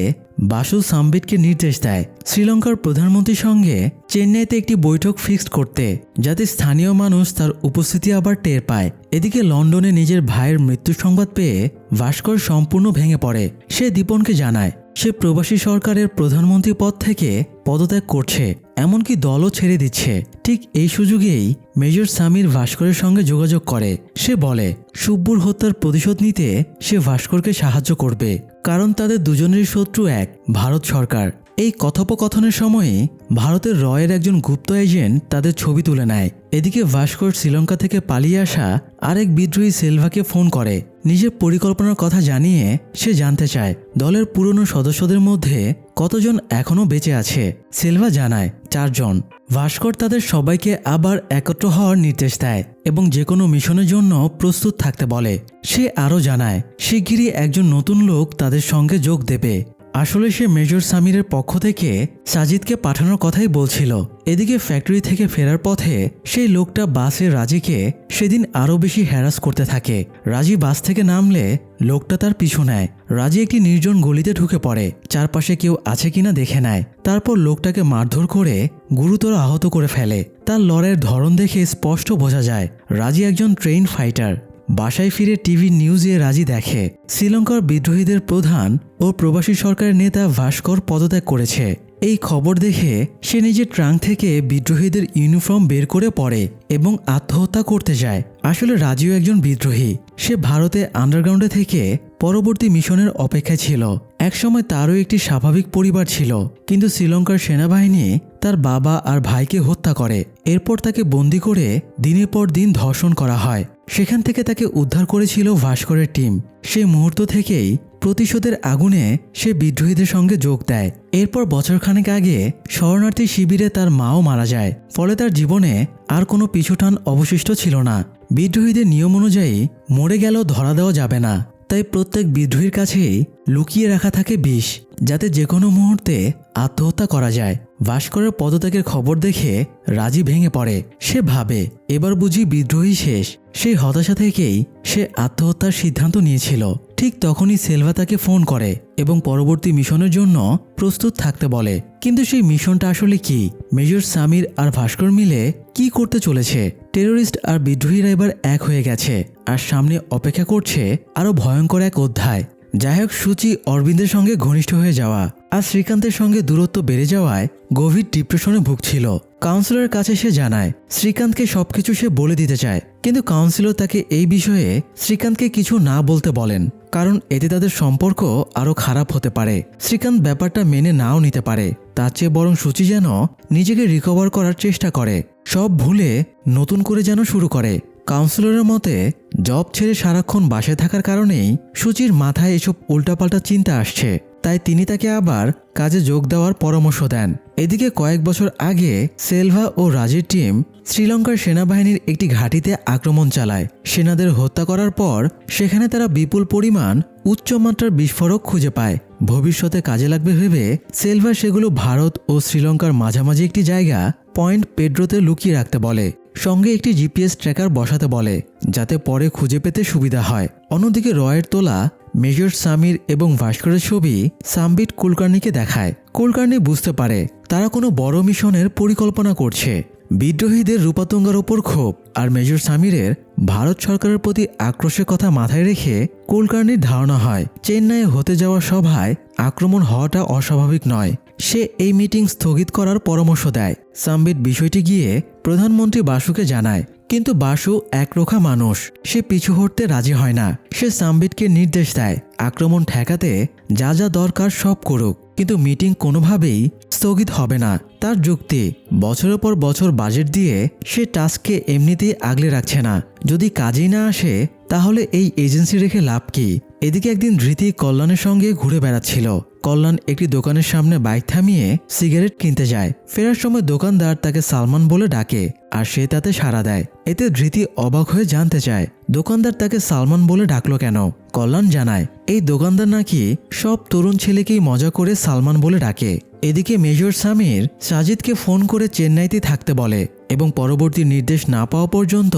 বাসু সাম্বিতকে নির্দেশ দেয় শ্রীলঙ্কার প্রধানমন্ত্রীর সঙ্গে চেন্নাইতে একটি বৈঠক ফিক্সড করতে, যাতে স্থানীয় মানুষ তার উপস্থিতি আবার টের পায়। এদিকে লন্ডনে নিজের ভাইয়ের মৃত্যুর সংবাদ পেয়ে ভাস্কর সম্পূর্ণ ভেঙে পড়ে। সে দীপনকে জানায় সে প্রবাসী সরকারের প্রধানমন্ত্রী পদ থেকে পদত্যাগ করছে, এমনকি দলও ছেড়ে দিচ্ছে। ঠিক এই সুযোগেই মেজর সামির ভাস্করের সঙ্গে যোগাযোগ করে। সে বলে সুব্বুর হত্যার প্রতিশোধ নিতে সে ভাস্করকে সাহায্য করবে, কারণ তাদের দুজনেরই শত্রু এক, ভারত সরকার। এই কথোপকথনের সময়ে ভারতের রয়ের একজন গুপ্ত এজেন্ট তাদের ছবি তুলে নেয়। এদিকে ভাস্কর শ্রীলঙ্কা থেকে পালিয়ে আসা আরেক বিদ্রোহী সেলভাকে ফোন করে। নিজের পরিকল্পনার কথা জানিয়ে সে জানতে চায় দলের পুরনো সদস্যদের মধ্যে কতজন এখনও বেঁচে আছে। সেলভা জানায় 4 জন। ভাস্কর তাদের সবাইকে আবার একত্র হওয়ার নির্দেশ দেয় এবং যে কোনো মিশনের জন্য প্রস্তুত থাকতে বলে। সে আরও জানায় শিগগিরই একজন নতুন লোক তাদের সঙ্গে যোগ দেবে। আসলে সে মেজর সামিরের পক্ষ থেকে সাজিদকে পাঠানোর কথাই বলছিল। এদিকে ফ্যাক্টরি থেকে ফেরার পথে সেই লোকটা বাসে রাজিকে সেদিন আরও বেশি হ্যারাস করতে থাকে। রাজি বাস থেকে নামলে লোকটা তার পিছু নেয়। রাজি একটি নির্জন গলিতে ঢুকে পড়ে, চারপাশে কেউ আছে কিনা দেখে নেয়। তারপর লোকটাকে মারধর করে গুরুতর আহত করে ফেলে। তার লড়াইয়ের ধরন দেখে স্পষ্ট বোঝা যায় রাজি একজন ট্রেইন ফাইটার। বাসায় ফিরে টিভি নিউজে রাজি দেখে শ্রীলঙ্কার বিদ্রোহীদের প্রধান ও প্রবাসী সরকারের নেতা ভাস্কর পদত্যাগ করেছে। এই খবর দেখে সে নিজের ট্রাঙ্ক থেকে বিদ্রোহীদের ইউনিফর্ম বের করে পড়ে এবং আত্মহত্যা করতে যায়। আসলে রাজিও একজন বিদ্রোহী। সে ভারতে আন্ডারগ্রাউন্ডে থেকে পরবর্তী মিশনের অপেক্ষায় ছিল। একসময় তারও একটি স্বাভাবিক পরিবার ছিল, কিন্তু শ্রীলঙ্কার সেনাবাহিনী তার বাবা আর ভাইকে হত্যা করে। এরপর তাকে বন্দি করে দিনের পর দিন ধর্ষণ করা হয়। সেখান থেকে তাকে উদ্ধার করেছিল ভাস্করের টিম। সেই মুহূর্ত থেকেই প্রতিশোধের আগুনে সে বিদ্রোহীদের সঙ্গে যোগ দেয়। এরপর বছরখানেক আগে শরণার্থী শিবিরে তার মাও মারা যায়। ফলে তার জীবনে আর কোনো পিছুটান অবশিষ্ট ছিল না। বিদ্রোহীদের নিয়ম অনুযায়ী মরে গেলেও ধরা দেওয়া যাবে না, তাই প্রত্যেক বিদ্রোহীর কাছেই লুকিয়ে রাখা থাকে বিষ, যাতে যে কোনো মুহূর্তে আত্মহত্যা করা যায়। ভাস্করের পদত্যাগের খবর দেখে রাজি ভেঙে পড়ে। সে ভাবে এবার বুঝি বিদ্রোহী শেষ। সেই হতাশা থেকেই সে আত্মহত্যার সিদ্ধান্ত নিয়েছিল। ঠিক তখনই সেলভা তাকে ফোন করে এবং পরবর্তী মিশনের জন্য প্রস্তুত থাকতে বলে। কিন্তু সেই মিশনটা আসলে কি? মেজর সামির আর ভাস্কর মিলে কি করতে চলেছে? টেরোরিস্ট আর বিদ্রোহীরা এবার এক হয়ে গেছে, আর সামনে অপেক্ষা করছে আরও ভয়ঙ্কর এক অধ্যায়। যাই হোক, সূচি অরবিন্দের সঙ্গে ঘনিষ্ঠ হয়ে যাওয়া আর শ্রীকান্তের সঙ্গে দূরত্ব বেড়ে যাওয়ায় গভীর ডিপ্রেশনে ভুগছিল। কাউন্সিলরের কাছে সে জানায় শ্রীকান্তকে সবকিছু সে বলে দিতে চায়, কিন্তু কাউন্সিলর তাকে এই বিষয়ে শ্রীকান্তকে কিছু না বলতে বলেন, কারণ এতে তাদের সম্পর্ক আরও খারাপ হতে পারে। শ্রীকান্ত ব্যাপারটা মেনে নাও নিতে পারে। তার চেয়ে বরং সূচি যেন নিজেকে রিকভার করার চেষ্টা করে, সব ভুলে নতুন করে যেন শুরু করে। কাউন্সিলরের মতে জব ছেড়ে সারাক্ষণ বাসায় থাকার কারণেই সূচির মাথায় এসব উল্টাপাল্টা চিন্তা আসছে, তাই তিনি তাকে আবার কাজে যোগ দেওয়ার পরামর্শ দেন। এদিকে কয়েক বছর আগে সেলভা ও রাজির টিম শ্রীলঙ্কার সেনাবাহিনীর একটি ঘাঁটিতে আক্রমণ চালায়। সেনাদের হত্যা করার পর সেখানে তারা বিপুল পরিমাণ উচ্চমাত্রার বিস্ফোরক খুঁজে পায়। ভবিষ্যতে কাজে লাগবে ভেবে সেলভা সেগুলো ভারত ও শ্রীলঙ্কার মাঝামাঝি একটি জায়গা পয়েন্ট পেড্রোতে লুকিয়ে রাখতে বলে। সঙ্গে একটি জিপিএস ট্র্যাকার বসাতে বলে, যাতে পরে খুঁজে পেতে সুবিধা হয়। অন্যদিকে রয়ের তোলা মেজর সামির এবং ভাস্করের ছবি সাম্বিট কুলকার্নিকে দেখায়। কুলকার্নি বুঝতে পারে তারা কোনো বড় মিশনের পরিকল্পনা করছে। বিদ্রোহীদের রূপাতুঙ্গার ওপর ক্ষোভ আর মেজর সামিরের ভারত সরকারের প্রতি আক্রোশের কথা মাথায় রেখে কুলকার্নির ধারণা হয় চেন্নাইয়ে হতে যাওয়া সভায় আক্রমণ হওয়াটা অস্বাভাবিক নয়। সে এই মিটিং স্থগিত করার পরামর্শ দেয়। সাম্বিট বিষয়টি গিয়ে প্রধানমন্ত্রী বাসুকে জানায়, কিন্তু বাসু একরোখা মানুষ, সে পিছু হটতে রাজি হয় না। সে সাম্বিটকে নির্দেশ দেয় আক্রমণ ঠেকাতে যা যা দরকার সব করুক, কিন্তু মিটিং কোনোভাবেই স্থগিত হবে না। তার যুক্তি, বছরের পর বছর বাজেট দিয়ে সে টাস্ককে এমনিতেই আগলে রাখছে না। যদি কাজেই না আসে তাহলে এই এজেন্সি রেখে লাভ কি? এদিকে একদিন ধৃতি কল্যাণের সঙ্গে ঘুরে বেড়াচ্ছিল। কল্যাণ একটি দোকানের সামনে বাইক থামিয়ে সিগারেট কিনতে যায়। ফেরার সময় দোকানদার তাকে সালমান বলে ডাকে, আর সে তাতে সাড়া দেয়। এতে ধৃতি অবাক হয়ে জানতে চায় দোকানদার তাকে সালমান বলে ডাকলো কেন। কল্যাণ জানায় এই দোকানদার নাকি সব তরুণ ছেলেকেই মজা করে সালমান বলে ডাকে। এদিকে মেজর সামির সাজিদকে ফোন করে চেন্নাইতে থাকতে বলে এবং পরবর্তী নির্দেশ না পাওয়া পর্যন্ত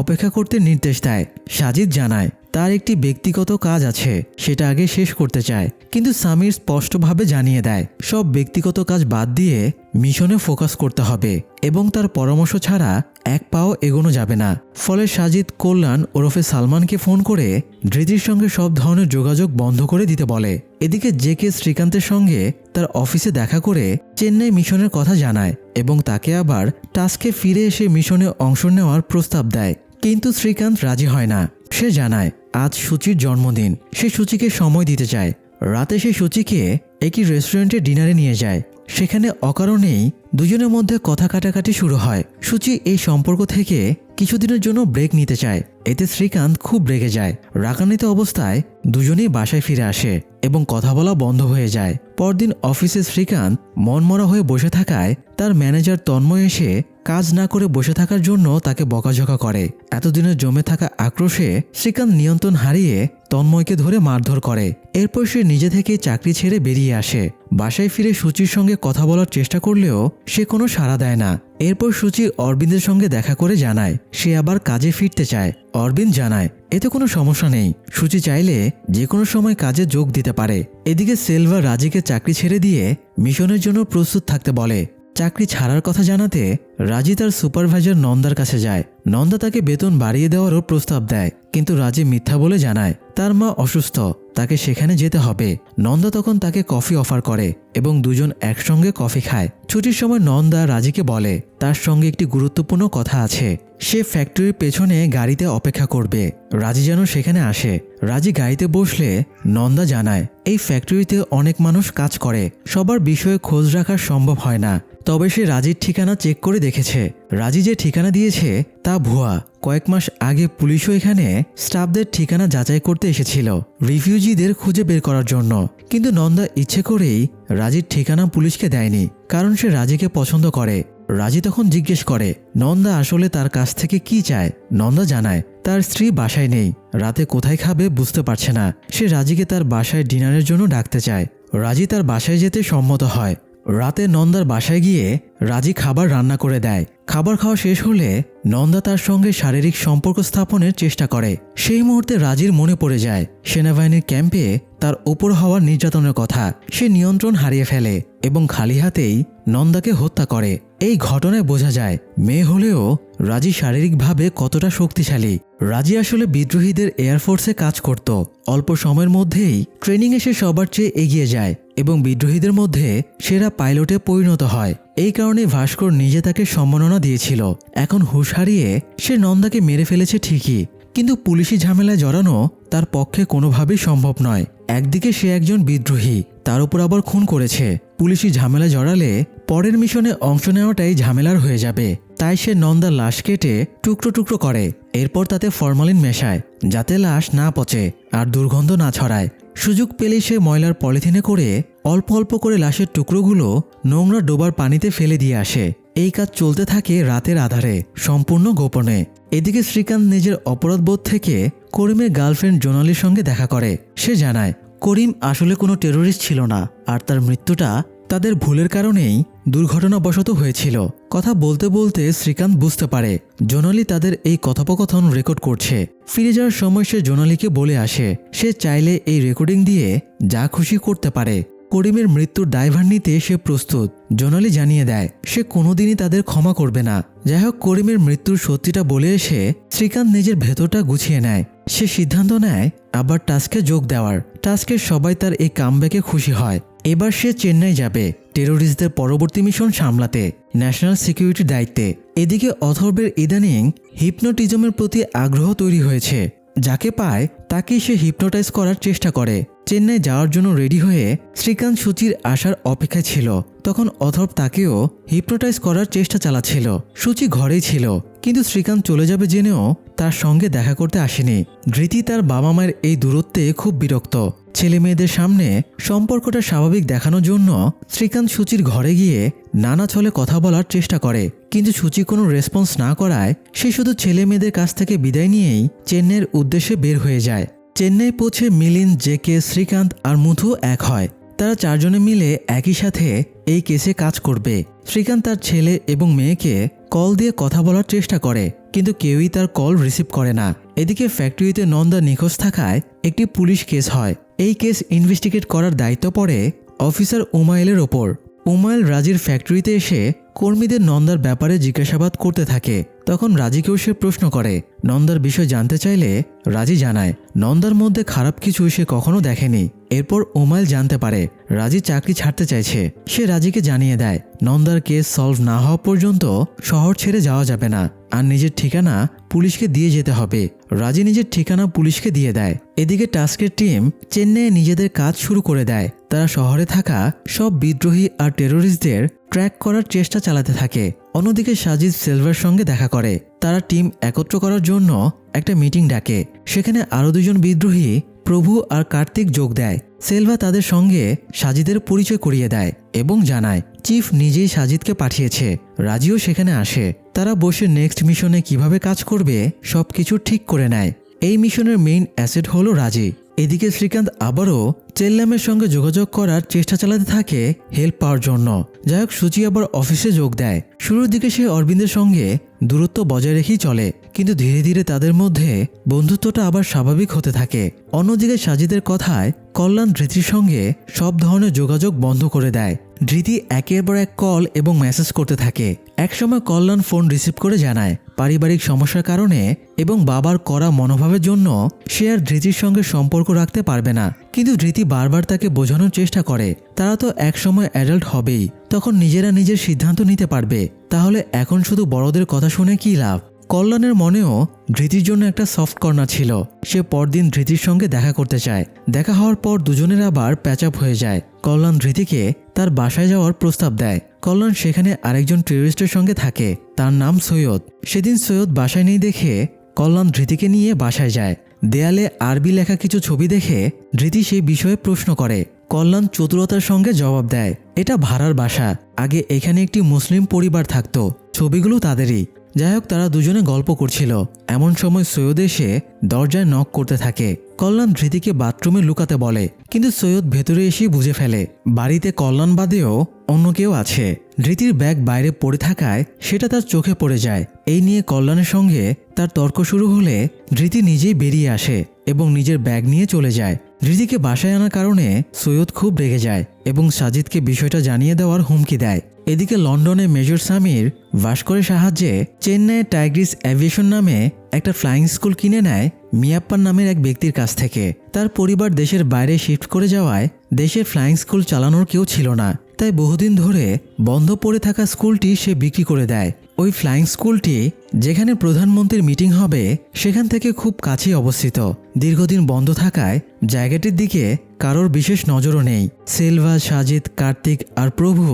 অপেক্ষা করতে নির্দেশ দেয়। সাজিদ জানায় তার একটি ব্যক্তিগত কাজ আছে, সেটা আগে শেষ করতে চায়, কিন্তু সামির স্পষ্টভাবে জানিয়ে দেয় সব ব্যক্তিগত কাজ বাদ দিয়ে মিশনে ফোকাস করতে হবে এবং তার পরামর্শ ছাড়া এক পাও এগোনো যাবে না। ফলে সাজিদ কল্যাণ ওরফে সালমানকে ফোন করে ধৃতির সঙ্গে সব ধরনের যোগাযোগ বন্ধ করে দিতে বলে। এদিকে জেকে শ্রীকান্তের সঙ্গে তার অফিসে দেখা করে চেন্নাই মিশনের কথা জানায় এবং তাকে আবার টাস্কে ফিরে এসে মিশনে অংশ নেওয়ার প্রস্তাব দেয়, কিন্তু শ্রীকান্ত রাজি হয় না। সে জানায় আজ সূচির জন্মদিন, সে সূচিকে সময় দিতে চায়। রাতে সে সূচিকে একটি রেস্টুরেন্টে ডিনারে নিয়ে যায়। সেখানে অকারণেই দুজনের মধ্যে কথা কাটাকাটি শুরু হয়। সূচি এই সম্পর্ক থেকে কিছুদিনের জন্য ব্রেক নিতে চায়। এতে শ্রীকান্ত খুব রেগে যায়। রাগান্বিত অবস্থায় দুজনেই বাসায় ফিরে আসে এবং কথা বলা বন্ধ হয়ে যায়। পরদিন অফিসে শ্রীকান্ত মনমরা হয়ে বসে থাকায় তার ম্যানেজার তন্ময় এসে কাজ না করে বসে থাকার জন্য তাকে বকাঝকা করে। এতদিনের জমে থাকা আক্রোশে শ্রীকান্ত নিয়ন্ত্রণ হারিয়ে তন্ময়কে ধরে মারধর করে এরপর সে নিজে থেকেই চাকরি ছেড়ে বেরিয়ে আসে। বাসায় ফিরে সূচির সঙ্গে কথা বলার চেষ্টা করলেও সে কোনো সাড়া দেয় না। এরপর সূচি অরবিন্দের সঙ্গে দেখা করে জানায় সে আবার কাজে ফিরতে চায়। অরবিন্দ জানায় এতে কোনো সমস্যা নেই, সূচি চাইলে যে কোনো সময় কাজে যোগ দিতে পারে। এদিকে সেলভা রাজিকে চাকরি ছেড়ে দিয়ে মিশনের জন্য প্রস্তুত থাকতে বলে। চাকরি ছাড়ার কথা জানাতে রাজি তার সুপারভাইজার নন্দার কাছে যায়। নন্দা তাকে বেতন বাড়িয়ে দেওয়ারও প্রস্তাব দেয়, কিন্তু রাজি মিথ্যা বলে জানায় তার মা অসুস্থ, তাকে সেখানে যেতে হবে। নন্দা তখন তাকে কফি অফার করে এবং দুজন একসঙ্গে কফি খায়। ছুটির সময় নন্দা রাজিকে বলে তার সঙ্গে একটি গুরুত্বপূর্ণ কথা আছে, সে ফ্যাক্টরির পেছনে গাড়িতে অপেক্ষা করবে, রাজি যেন সেখানে আসে। রাজি গাড়িতে বসলে নন্দা জানায় এই ফ্যাক্টরিতে অনেক মানুষ কাজ করে, সবার বিষয়ে খোঁজ রাখা সম্ভব হয় না। তবে সে রাজির ঠিকানা চেক করে দেখেছে, রাজি যে ঠিকানা দিয়েছে তা ভুয়া। কয়েক মাস আগে পুলিশও এখানে স্টাফদের ঠিকানা যাচাই করতে এসেছিল রিফিউজিদের খুঁজে বের করার জন্য, কিন্তু নন্দা ইচ্ছে করেই রাজির ঠিকানা পুলিশকে দেয়নি, কারণ সে রাজিকে পছন্দ করে। রাজি তখন জিজ্ঞেস করে নন্দা আসলে তার কাছ থেকে কি চায়। নন্দা জানায় তার স্ত্রী বাসায় নেই, রাতে কোথায় খাবে বুঝতে পারছে না, সে রাজিকে তার বাসায় ডিনারের জন্য ডাকতে চায়। রাজি তার বাসায় যেতে সম্মত হয়। রাতে নন্দার বাসায় গিয়ে রাজি খাবার রান্না করে দেয়। খাবার খাওয়া শেষ হলে নন্দা তার সঙ্গে শারীরিক সম্পর্ক স্থাপনের চেষ্টা করে। সেই মুহূর্তে রাজির মনে পড়ে যায় সেনাবাহিনীর ক্যাম্পে তার ওপর হওয়া নির্যাতনের কথা। সে নিয়ন্ত্রণ হারিয়ে ফেলে এবং খালি হাতেই নন্দাকে হত্যা করে। এই ঘটনায় বোঝা যায় মেয়ে হলেও রাজি শারীরিকভাবে কতটা শক্তিশালী। রাজি আসলে বিদ্রোহীদের এয়ারফোর্সে কাজ করত। অল্প সময়ের মধ্যেই ট্রেনিংয়ে সে সবার চেয়ে এগিয়ে যায় এবং বিদ্রোহীদের মধ্যে সেরা পাইলটে পরিণত হয়। এই কারণে ভাস্কর নিজে তাকে সম্মাননা দিয়েছিল। এখন হুঁশ হারিয়ে সে নন্দাকে মেরে ফেলেছে ঠিকই, কিন্তু পুলিশি ঝামেলায় জড়ানো তার পক্ষে কোনোভাবেই সম্ভব নয়। একদিকে সে একজন বিদ্রোহী, তার উপর আবার খুন করেছে। পুলিশি ঝামেলা জড়ালে পরের মিশনে অংশ নেওয়াটাই ঝামেলার হয়ে যাবে। তাই সে নন্দার লাশ কেটে টুকরো টুকরো করে, এরপর তাতে ফরমালিন মেশায় যাতে লাশ না পচে আর দুর্গন্ধ না ছড়ায়। সুযোগ পেলেই সে ময়লার পলিথিনে করে অল্প অল্প করে লাশের টুকরোগুলো নোংরা ডোবার পানিতে ফেলে দিয়ে আসে। এই কাজ চলতে থাকে রাতের আধারে, সম্পূর্ণ গোপনে। এদিকে শ্রীকান্ত নিজের অপরাধবোধ থেকে করিমের গার্লফ্রেন্ড জোনালির সঙ্গে দেখা করে। সে জানায় করিম আসলে কোনো টেরোরিস্ট ছিল না, আর তার মৃত্যুটা তাদের ভুলের কারণেই দুর্ঘটনাবশত হয়েছিল। কথা বলতে বলতে শ্রীকান্ত বুঝতে পারে জোনালি তাদের এই কথোপকথন রেকর্ড করছে। ফিরে যাওয়ার সময় সে জোনালিকে বলে আসে সে চাইলে এই রেকর্ডিং দিয়ে যা খুশি করতে পারে। করিমের মৃত্যুর দায়ভার নিতে সে প্রস্তুত। জোনালি জানিয়ে দেয় সে কোনোদিনই তাদের ক্ষমা করবে না। যাই হোক, করিমের মৃত্যুর সত্যিটা বলে এসে শ্রীকান্ত নিজের ভেতরটা গুছিয়ে নেয়। সে সিদ্ধান্ত নেয় আবার টাস্কে যোগ দেওয়ার। টাস্কের সবাই তার এই কামব্যাকে খুশি হয়। এবার সে চেন্নাই যাবে টেরোরিস্টদের পরবর্তী মিশন সামলাতে, ন্যাশনাল সিকিউরিটির দায়িত্বে। এদিকে অথর্বের ইদানিং হিপনোটিজমের প্রতি আগ্রহ তৈরি হয়েছে। যাকে পায় তাকেই সে হিপনোটাইজ করার চেষ্টা করে। চেন্নাই যাওয়ার জন্য রেডি হয়ে শ্রীকান্ত সূচির আসার অপেক্ষায় ছিল। তখন অথর্ব তাকেও হিপনোটাইজ করার চেষ্টা চালাচ্ছিল। সূচি ঘরেই ছিল, কিন্তু শ্রীকান্ত চলে যাবে জেনেও তার সঙ্গে দেখা করতে আসেনি। ধৃতি তার বাবা মায়ের এই দূরত্বে খুব বিরক্ত। ছেলে মেয়েদের সামনে সম্পর্কটা স্বাভাবিক দেখানোর জন্য শ্রীকান্ত সূচির ঘরে গিয়ে নানা ছলে কথা বলার চেষ্টা করে, কিন্তু সূচি কোনো রেসপন্স না করায় সে শুধু ছেলে মেয়েদের কাছ থেকে বিদায় নিয়েই চেন্নাইয়ের উদ্দেশ্যে বের হয়ে যায়। চেন্নাই পৌঁছে মিলিন্দ, জেকে, শ্রীকান্ত আর মুথু এক হয়। তারা চারজনে মিলে একই সাথে এই কেসে কাজ করবে। শ্রীকান্ত তার ছেলে এবং মেয়েকে কল দিয়ে কথা বলার চেষ্টা করে, কিন্তু কেউই তার কল রিসিভ করে না। এদিকে ফ্যাক্টরিতে নন্দা নিখোঁজ থাকায় একটি পুলিশ কেস হয়। এই কেস ইনভেস্টিগেট করার দায়িত্ব পড়ে অফিসার উমাইলের ওপর। উমাইল রাজির ফ্যাক্টরিতে এসে কর্মীদের নন্দার ব্যাপারে জিজ্ঞাসাবাদ করতে থাকে। তখন রাজিকেও সে প্রশ্ন করে। নন্দার বিষয় জানতে চাইলে রাজি জানায় নন্দার মধ্যে খারাপ কিছু সে কখনো দেখেনি। এরপর উমাইল জানতে পারে রাজি চাকরি ছাড়তে চাইছে। সে রাজিকে জানিয়ে দেয় নন্দার কেস সলভ না হওয়া পর্যন্ত শহর ছেড়ে যাওয়া যাবে না, আর নিজের ঠিকানা পুলিশকে দিয়ে যেতে হবে। রাজি নিজের ঠিকানা পুলিশকে দিয়ে দেয়। এদিকে টাস্কের টিম চেন্নাইয়ে নিজেদের কাজ শুরু করে দেয়। তারা শহরে থাকা সব বিদ্রোহী আর টেরোরিস্টদের ট্র্যাক করার চেষ্টা চালাতে থাকে। অন্যদিকে সাজিদ সেলভার সঙ্গে দেখা করে। তারা টিম একত্র করার জন্য একটা মিটিং ডাকে। সেখানে আরও দুজন বিদ্রোহী প্রভু আর কার্তিক যোগ দেয়। সেলভা তাদের সঙ্গে সাজিদের পরিচয় করিয়ে দেয় এবং জানায় চিফ নিজেই সাজিদকে পাঠিয়েছে। রাজিও সেখানে আসে। তারা বসে নেক্সট মিশনে কিভাবে কাজ করবে সবকিছু ঠিক করে নেয়। এই মিশনের মেইন অ্যাসেট হলো রাজি। এদিকে শ্রীকান্ত আবারও চেল্লামের সঙ্গে যোগাযোগ করার চেষ্টা চালাতে থাকে হেল্প পাওয়ার জন্য। যাই হোক, সুচি আবার অফিসে যোগ দেয়। শুরুর দিকে সে অরবিন্দের সঙ্গে দূরত্ব বজায় রেখেই চলে, কিন্তু ধীরে ধীরে তাদের মধ্যে বন্ধুত্বটা আবার স্বাভাবিক হতে থাকে। অন্যদিকে সাজিদের কথায় কল্যাণ ধৃতির সঙ্গে সব ধরনের যোগাযোগ বন্ধ করে দেয়। ধৃতি একের পর এক কল এবং মেসেজ করতে থাকে। একসময় কল্যাণ ফোন রিসিভ করে জানায় পারিবারিক সমস্যার কারণে এবং বাবার কড়া মনোভাবের জন্য সে আর ধৃতির সঙ্গে সম্পর্ক রাখতে পারবে না। কিন্তু ধৃতি বারবার তাকে বোঝানোর চেষ্টা করে তারা তো একসময় অ্যাডাল্ট হবেই, তখন নিজেরা নিজের সিদ্ধান্ত নিতে পারবে। তাহলে এখন শুধু বড়দের কথা শুনে কী লাভ? কল্যাণের মনেও ধৃতির জন্য একটা সফট কর্নার ছিল। সে পরদিন ধৃতির সঙ্গে দেখা করতে চায়। দেখা হওয়ার পর দুজনের আবার প্যাচ আপ হয়ে যায়। কল্যাণ ধৃতিকে তার বাসায় যাওয়ার প্রস্তাব দেয়। কল্যাণ সেখানে আরেকজন টেররিস্টের সঙ্গে থাকে, তার নাম সৈয়দ। সেদিন সৈয়দ বাসায় নেই দেখে কল্যাণ ধৃতিকে নিয়ে বাসায় যায়। দেয়ালে আরবি লেখা কিছু ছবি দেখে ধৃতি সেই বিষয়ে প্রশ্ন করে। কল্যাণ চতুরতার সঙ্গে জবাব দেয়, এটা ভাড়ার বাসা, আগে এখানে একটি মুসলিম পরিবার থাকতো, ছবিগুলো তাদেরই। যাই হোক, তারা দুজনে গল্প করছিল। এমন সময় সৈয়দ এসে দরজায় নক করতে থাকে। কল্যাণ ধৃতিকে বাথরুমে লুকাতে বলে, কিন্তু সৈয়দ ভেতরে এসেই বুঝে ফেলে বাড়িতে কল্যাণ বাদেও অন্য কেউ আছে। ধৃতির ব্যাগ বাইরে পড়ে থাকায় সেটা তার চোখে পড়ে যায়। এই নিয়ে কল্যাণের সঙ্গে তার তর্ক শুরু হলে ধৃতি নিজেই বেরিয়ে আসে এবং নিজের ব্যাগ নিয়ে চলে যায়। ধৃতিকে বাসায় আনার কারণে সৈয়দ খুব রেগে যায় এবং সাজিদকে বিষয়টা জানিয়ে দেওয়ার হুমকি দেয়। এদিকে লন্ডনে মেজর সামির ভাস্করের সাহায্যে চেন্নাইয়ের টাইগ্রিস অ্যাভিয়েশন নামে একটা ফ্লাইং স্কুল কিনে নেয় মিয়াপ্পান নামের এক ব্যক্তির কাছ থেকে। তার পরিবার দেশের বাইরে শিফট করে যাওয়ায় দেশের ফ্লাইং স্কুল চালানোর কেউ ছিল না, তাই বহুদিন ধরে বন্ধ পড়ে থাকা স্কুলটি সে বিক্রি করে দেয়। ওই ফ্লাইং স্কুলটি যেখানে প্রধানমন্ত্রীর মিটিং হবে সেখান থেকে খুব কাছেই অবস্থিত। দীর্ঘদিন বন্ধ থাকায় জায়গাটির দিকে কারোর বিশেষ নজরও নেই। সেলভা, সাজিদ, কার্তিক আর প্রভু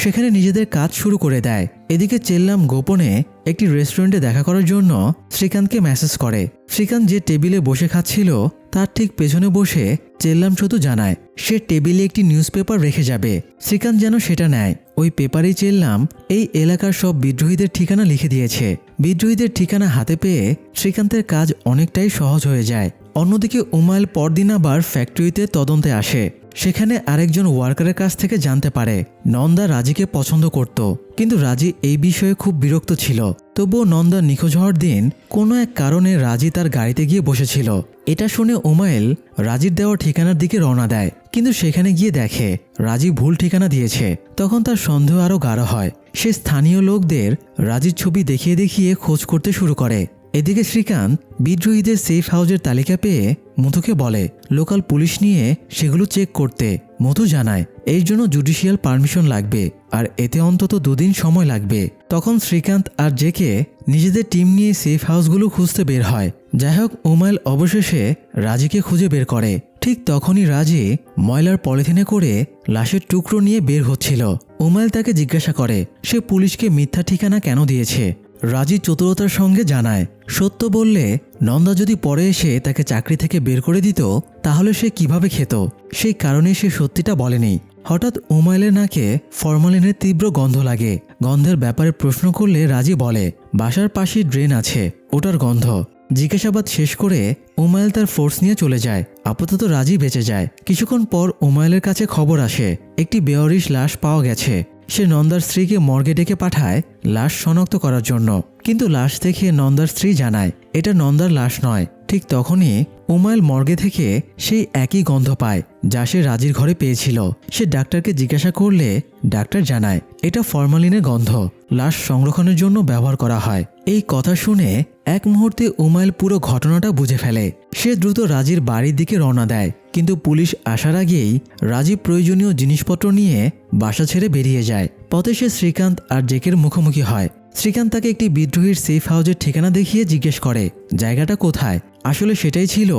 সেখানে নিজেদের কাজ শুরু করে দেয়। এদিকে চেল্লাম গোপনে একটি রেস্টুরেন্টে দেখা করার জন্য শ্রীকান্তকে মেসেজ করে। শ্রীকান্ত যে টেবিলে বসে খাচ্ছিল তার ঠিক পেছনে বসে চেল্লাম শুধু জানায় সে টেবিলে একটি নিউজ পেপার রেখে যাবে। শ্রীকান্ত যেন সেটা নেয়। ওই পেপারেই চেল্লাম এই এলাকার সব বিদ্রোহীদের ঠিকানা লিখে দিয়েছে। বিদ্রোহীদের ঠিকানা হাতে পেয়ে শ্রীকান্তের কাজ অনেকটাই সহজ হয়ে যায়। অন্যদিকে উমাইল পরদিন আবার ফ্যাক্টরিতে তদন্তে আসে। সেখানে আরেকজন ওয়ার্কারের কাছ থেকে জানতে পারে নন্দা রাজিকে পছন্দ করত, কিন্তু রাজি এই বিষয়ে খুব বিরক্ত ছিল। তবুও নন্দা নিখোঁজ হওয়ার দিন কোনো এক কারণে রাজি তার গাড়িতে গিয়ে বসেছিল। এটা শুনে উমাইল রাজির দেওয়া ঠিকানার দিকে রওনা দেয়, কিন্তু সেখানে গিয়ে দেখে রাজি ভুল ঠিকানা দিয়েছে। তখন তার সন্দেহ আরও গাঢ় হয়। সে স্থানীয় লোকদের রাজির ছবি দেখিয়ে দেখিয়ে খোঁজ করতে শুরু করে। এদিকে শ্রীকান্ত বিদ্রোহীদের সেফ হাউসের তালিকা পেয়ে মধুকে বলে লোকাল পুলিশ নিয়ে সেগুলো চেক করতে। মধু জানায় এর জন্য জুডিশিয়াল পারমিশন লাগবে আর এতে অন্তত 2 দিন সময় লাগবে। তখন শ্রীকান্ত আর জেকে নিজেদের টিম নিয়ে সেফ হাউসগুলো খুঁজতে বের হয়। যাই হোক, উমাইল অবশেষে রাজিকে খুঁজে বের করে। ঠিক তখনই রাজি ময়লার পলিথিনে করে লাশের টুকরো নিয়ে বের হচ্ছিল। উমাইল তাকে জিজ্ঞাসা করে সে পুলিশকে মিথ্যা ঠিকানা কেন দিয়েছে। রাজি চতুরতার সঙ্গে জানায় সত্য বললে নন্দা যদি পরে এসে তাকে চাকরি থেকে বের করে দিত তাহলে সে কিভাবে খেত, সেই কারণে সে সত্যিটা বলেনি। হঠাৎ উমাইলের নাকে ফরমালিনের তীব্র গন্ধ লাগে। গন্ধের ব্যাপারে প্রশ্ন করলে রাজি বলে বাসার পাশে ড্রেন আছে, ওটার গন্ধ। জিজ্ঞাসাবাদ শেষ করে উমাইল তার ফোর্স নিয়ে চলে যায়। আপাতত রাজি বেঁচে যায়। কিছুক্ষণ পর উমাইলের কাছে খবর আসে একটি বেওয়ারিশ লাশ পাওয়া গেছে। সে নন্দার স্ত্রীকে মর্গে ডেকে পাঠায় লাশ শনাক্ত করার জন্য, কিন্তু লাশ দেখে নন্দার স্ত্রী জানায় এটা নন্দার লাশ নয়। ঠিক তখনই উমাইল মর্গে থেকে সেই একই গন্ধ পায় যা সে রাজির ঘরে পেয়েছিল। সে ডাক্তারকে জিজ্ঞাসা করলে ডাক্তার জানায় এটা ফরমালিনের গন্ধ, লাশ সংরক্ষণের জন্য ব্যবহার করা হয়। এই কথা শুনে এক মুহূর্তে উমাইল পুরো ঘটনাটা বুঝে ফেলে। সে দ্রুত রাজির বাড়ির দিকে রওনা দেয়, কিন্তু পুলিশ আসার আগেই রাজি প্রয়োজনীয় জিনিসপত্র নিয়ে বাসা ছেড়ে বেরিয়ে যায়। পথে সে শ্রীকান্ত আর জেকের মুখোমুখি হয়। শ্রীকান্ত তাকে একটি বিদ্রোহীর সেফ হাউসের ঠিকানা দেখিয়ে জিজ্ঞেস করে জায়গাটা কোথায়। আসলে সেটাই ছিল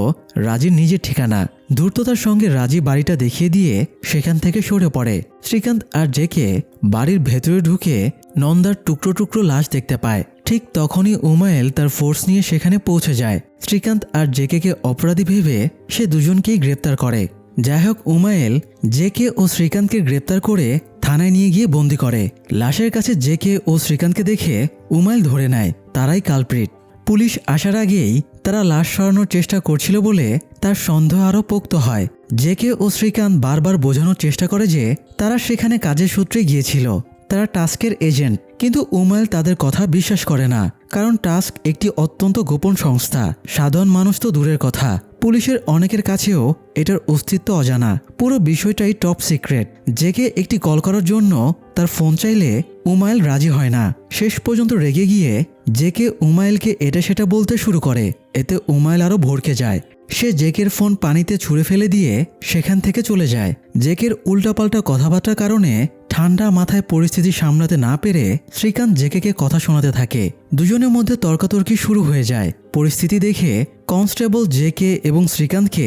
রাজির নিজের ঠিকানা। ধূর্ততার সঙ্গে রাজি বাড়িটা দেখিয়ে দিয়ে সেখান থেকে সরে পড়ে। শ্রীকান্ত আর জেকে বাড়ির ভেতরে ঢুকে নন্দার টুকরো টুকরো লাশ দেখতে পায়। ঠিক তখনই উমাইল তার ফোর্স নিয়ে সেখানে পৌঁছে যায়। শ্রীকান্ত আর জেকে অপরাধী ভেবে সে দুজনকেই গ্রেপ্তার করে। যাই হোক, উমাইল জেকে ও শ্রীকান্তকে গ্রেপ্তার করে থানায় নিয়ে গিয়ে বন্দি করে। লাশের কাছে জেকে ও শ্রীকান্তকে দেখে উমাইল ধরে নেয় তারাই কালপ্রিট। পুলিশ আসার আগেই তারা লাশ সরানোর চেষ্টা করছিল বলে তার সন্দেহ আরও পোক্ত হয়। জেকে ও শ্রীকান্ত বারবার বোঝানোর চেষ্টা করে যে তারা সেখানে কাজের সূত্রে গিয়েছিল, তারা টাস্কের এজেন্ট। কিন্তু উমাইল তাদের কথা বিশ্বাস করে না, কারণ টাস্ক একটি অত্যন্ত গোপন সংস্থা। সাধারণ মানুষ তো দূরের কথা, পুলিশের অনেকের কাছেও এটার অস্তিত্ব অজানা। পুরো বিষয়টাই টপ সিক্রেট। জেকে একটি কল করার জন্য তার ফোন চাইলে উমাইল রাজি হয় না। শেষ পর্যন্ত রেগে গিয়ে জেকে উমাইলকে এটা সেটা বলতে শুরু করে। এতে উমাইল আরও ভড়কে যায়। সে জেকের ফোন পানিতে ছুঁড়ে ফেলে দিয়ে সেখান থেকে চলে যায়। জেকের উল্টাপাল্টা কথাবার্তার কারণে ঠান্ডা মাথায় পরিস্থিতি সামলাতে না পেরে শ্রীকান্ত জেকেকে কথা শোনাতে থাকে। দুজনের মধ্যে তর্কাতর্কি শুরু হয়ে যায়। পরিস্থিতি দেখে কনস্টেবল জেকে এবং শ্রীকান্তকে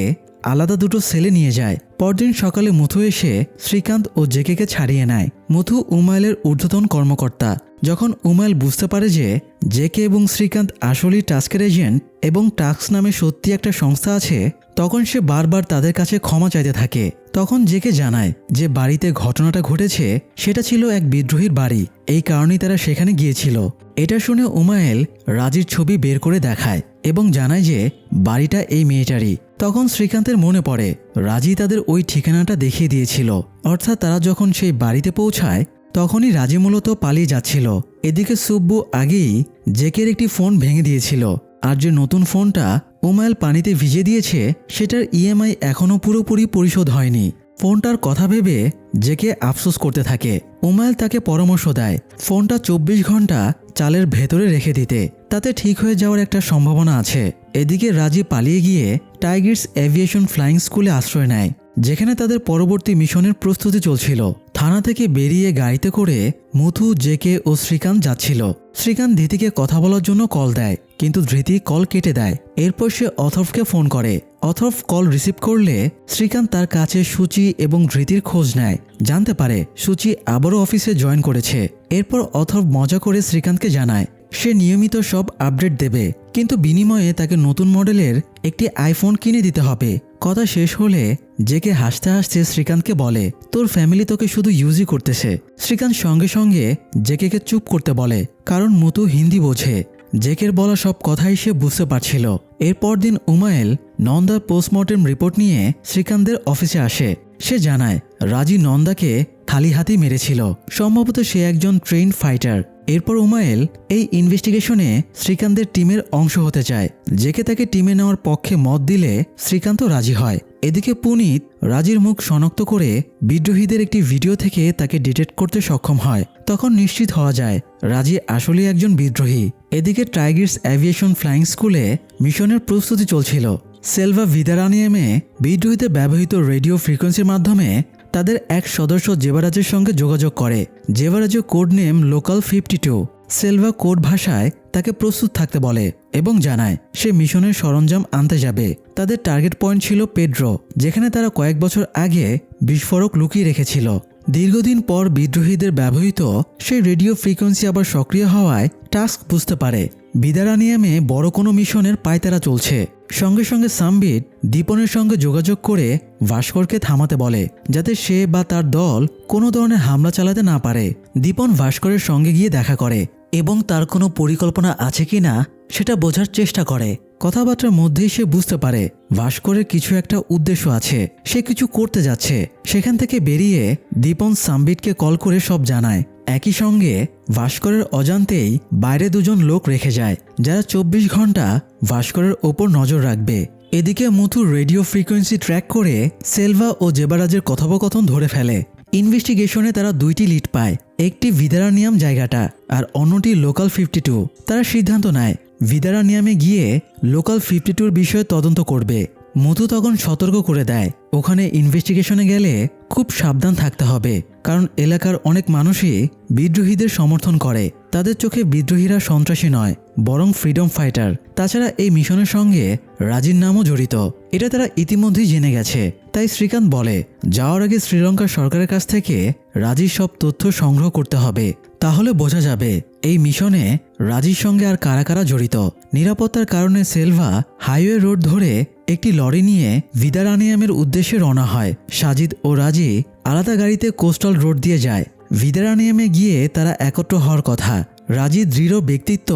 আলাদা দুটো সেলে নিয়ে যায়। পরদিন সকালে মুথু এসে শ্রীকান্ত ও জেকেকে ছাড়িয়ে নেয়। মুথু উমাইলের ঊর্ধ্বতন কর্মকর্তা। যখন উমাইল বুঝতে পারে যে জেকে এবং শ্রীকান্ত আসলেই টাস্কের এজেন্ট এবং টাস্ক নামে সত্যি একটা সংস্থা আছে, তখন সে বারবার তাদের কাছে ক্ষমা চাইতে থাকে। তখন জেকে জানায় যে বাড়িতে ঘটনাটা ঘটেছে সেটা ছিল এক বিদ্রোহীর বাড়ি, এই কারণেই তারা সেখানে গিয়েছিল। এটা শুনে উমাইল রাজির ছবি বের করে দেখায় এবং জানায় যে বাড়িটা এই মেয়েটারই। তখন শ্রীকান্তের মনে পড়ে রাজি তাদের ওই ঠিকানাটা দেখিয়ে দিয়েছিল। অর্থাৎ তারা যখন সেই বাড়িতে পৌঁছায় তখনই রাজি মূলত পালিয়ে যাচ্ছিল। এদিকে সুব্বু আগেই জেকের একটি ফোন ভেঙে দিয়েছিল, আর যে নতুন ফোনটা উমাইল পানিতে ভিজিয়ে দিয়েছে সেটার ইএমআই এখনও পুরোপুরি পরিশোধ হয়নি। ফোনটার কথা ভেবে জেকে আফসোস করতে থাকে। উমাইল তাকে পরামর্শ দেয় ফোনটা 24 ঘন্টা চালের ভেতরে রেখে দিতে, তাতে ঠিক হয়ে যাওয়ার একটা সম্ভাবনা আছে। এদিকে রাজি পালিয়ে গিয়ে টাইগার্স এভিয়েশন ফ্লাইং স্কুলে আশ্রয় নেয়, যেখানে তাদের পরবর্তী মিশনের প্রস্তুতি চলছিল। থানা থেকে বেরিয়ে গাড়িতে করে মুথু, জেকে ও শ্রীকান্ত যাচ্ছিল। শ্রীকান্ত ধৃতিকে কথা বলার জন্য কল দেয়, কিন্তু ধৃতি কল কেটে দেয়। এরপর সে অথর্বকে ফোন করে। অথর্ব কল রিসিভ করলে শ্রীকান্ত তার কাছে সূচি এবং ধৃতির খোঁজ নেয়। জানতে পারে সূচি আবারও অফিসে জয়েন করেছে। এরপর অথর্ব মজা করে শ্রীকান্তকে জানায় সে নিয়মিত সব আপডেট দেবে, কিন্তু বিনিময়ে তাকে নতুন মডেলের একটি আইফোন কিনে দিতে হবে। কথা শেষ হলে জেকে হাসতে হাসতে শ্রীকান্তকে বলে তোর ফ্যামিলি তোকে শুধু ইউজই করতেছে। শ্রীকান্ত সঙ্গে সঙ্গে জেকেকে চুপ করতে বলে, কারণ মুতু হিন্দি বোঝে। জেকের বলা সব কথাই সে বুঝতে পারছিল। এরপর দিন উমাইল নন্দার পোস্টমর্টেম রিপোর্ট নিয়ে শ্রীকান্তের অফিসে আসে। সে জানায় রাজি নন্দাকে খালি হাতেই মেরেছিল, সম্ভবত সে একজন ট্রেইন ফাইটার। এরপর উমাইল এই ইনভেস্টিগেশনে শ্রীকান্তের টিমের অংশ হতে চায়। জেকে তাকে টিমে নেওয়ার পক্ষে মত দিলে শ্রীকান্ত রাজি হয়। এদিকে পুনিত রাজির মুখ শনাক্ত করে বিদ্রোহীদের একটি ভিডিও থেকে তাকে ডিটেক্ট করতে সক্ষম হয়। তখন নিশ্চিত হওয়া যায় রাজি আসলেই একজন বিদ্রোহী। এদিকে টাইগার্স এভিয়েশন ফ্লাইং স্কুলে মিশনের প্রস্তুতি চলছিল। সেলভা ভিদারানিয়ামে বিদ্রোহীদের ব্যবহৃত রেডিও ফ্রিকোয়েন্সির মাধ্যমে তাদের এক সদস্য জেবারাজের সঙ্গে যোগাযোগ করে। জেবারাজের code name local 52। Selva code ভাষায় তাকে প্রস্তুত থাকতে বলে এবং জানায় সে মিশনের সরঞ্জাম আনতে যাবে। তাদের টার্গেট পয়েন্ট ছিল পেড্রো, যেখানে তারা কয়েক বছর আগে বিস্ফোরক লুকিয়ে রেখেছিল। দীর্ঘদিন পর বিদ্রোহীদের ব্যবহৃত সেই রেডিও ফ্রিকোয়েন্সি আবার সক্রিয় হওয়ায় টাস্ক বুঝতে পারে বিদারানিয়ামে বড় কোনো মিশনের পায়তারা চলছে। সঙ্গে সঙ্গে সাম্বিট দীপনের সঙ্গে যোগাযোগ করে ভাস্করকে থামাতে বলে, যাতে সে বা তার দল কোনো ধরনের হামলা চালাতে না পারে। দীপন ভাস্করের সঙ্গে গিয়ে দেখা করে এবং তার কোনো পরিকল্পনা আছে কিনা সেটা বোঝার চেষ্টা করে। কথাবার্তার মধ্যেই সে বুঝতে পারে ভাস্করের কিছু একটা উদ্দেশ্য আছে, সে কিছু করতে যাচ্ছে। সেখান থেকে বেরিয়ে দীপন সাম্বিটকে কল করে সব জানায়। একই সঙ্গে ভাস্করের অজান্তেই বাইরে দুজন লোক রেখে যায়, যারা 24 ঘন্টা ভাস্করের ওপর নজর রাখবে। এদিকে মুথু রেডিও ফ্রিকোয়েন্সি ট্র্যাক করে সেলভা ও জেবারাজের কথোপকথন ধরে ফেলে। ইনভেস্টিগেশনে তারা দুইটি লিড পায়, একটি ভিদারানিয়াম জায়গাটা আর অন্যটি লোকাল 52। তারা সিদ্ধান্ত নেয় ভিদারানিয়ামে গিয়ে লোকাল 52-র বিষয়ে তদন্ত করবে। মুথু তখন সতর্ক করে দেয় ওখানে ইনভেস্টিগেশনে গেলে খুব সাবধান থাকতে হবে, কারণ এলাকার অনেক মানুষই বিদ্রোহীদের সমর্থন করে। তাদের চোখে বিদ্রোহীরা সন্ত্রাসী নয়, বরং ফ্রিডম ফাইটার। তাছাড়া এই মিশনের সঙ্গে রাজির নামও জড়িত, এটা তারা ইতিমধ্যেই জেনে গেছে। তাই শ্রীকান্ত বলে যাওয়ার আগে শ্রীলঙ্কা সরকারের কাছ থেকে রাজির সব তথ্য সংগ্রহ করতে হবে, তাহলে বোঝা যাবে এই মিশনে রাজির সঙ্গে আর কারা কারা জড়িত। নিরাপত্তার কারণে সেলভা হাইওয়ে রোড ধরে একটি লরি নিয়ে ভিদারানিয়ামের উদ্দেশ্যে রওনা হয়। সাজিদ ও রাজি আলাদা গাড়িতে কোস্টাল রোড দিয়ে যায়। ভিদারানিয়ামে গিয়ে তারা একত্র হওয়ার কথা। রাজি দৃঢ় ব্যক্তিত্ব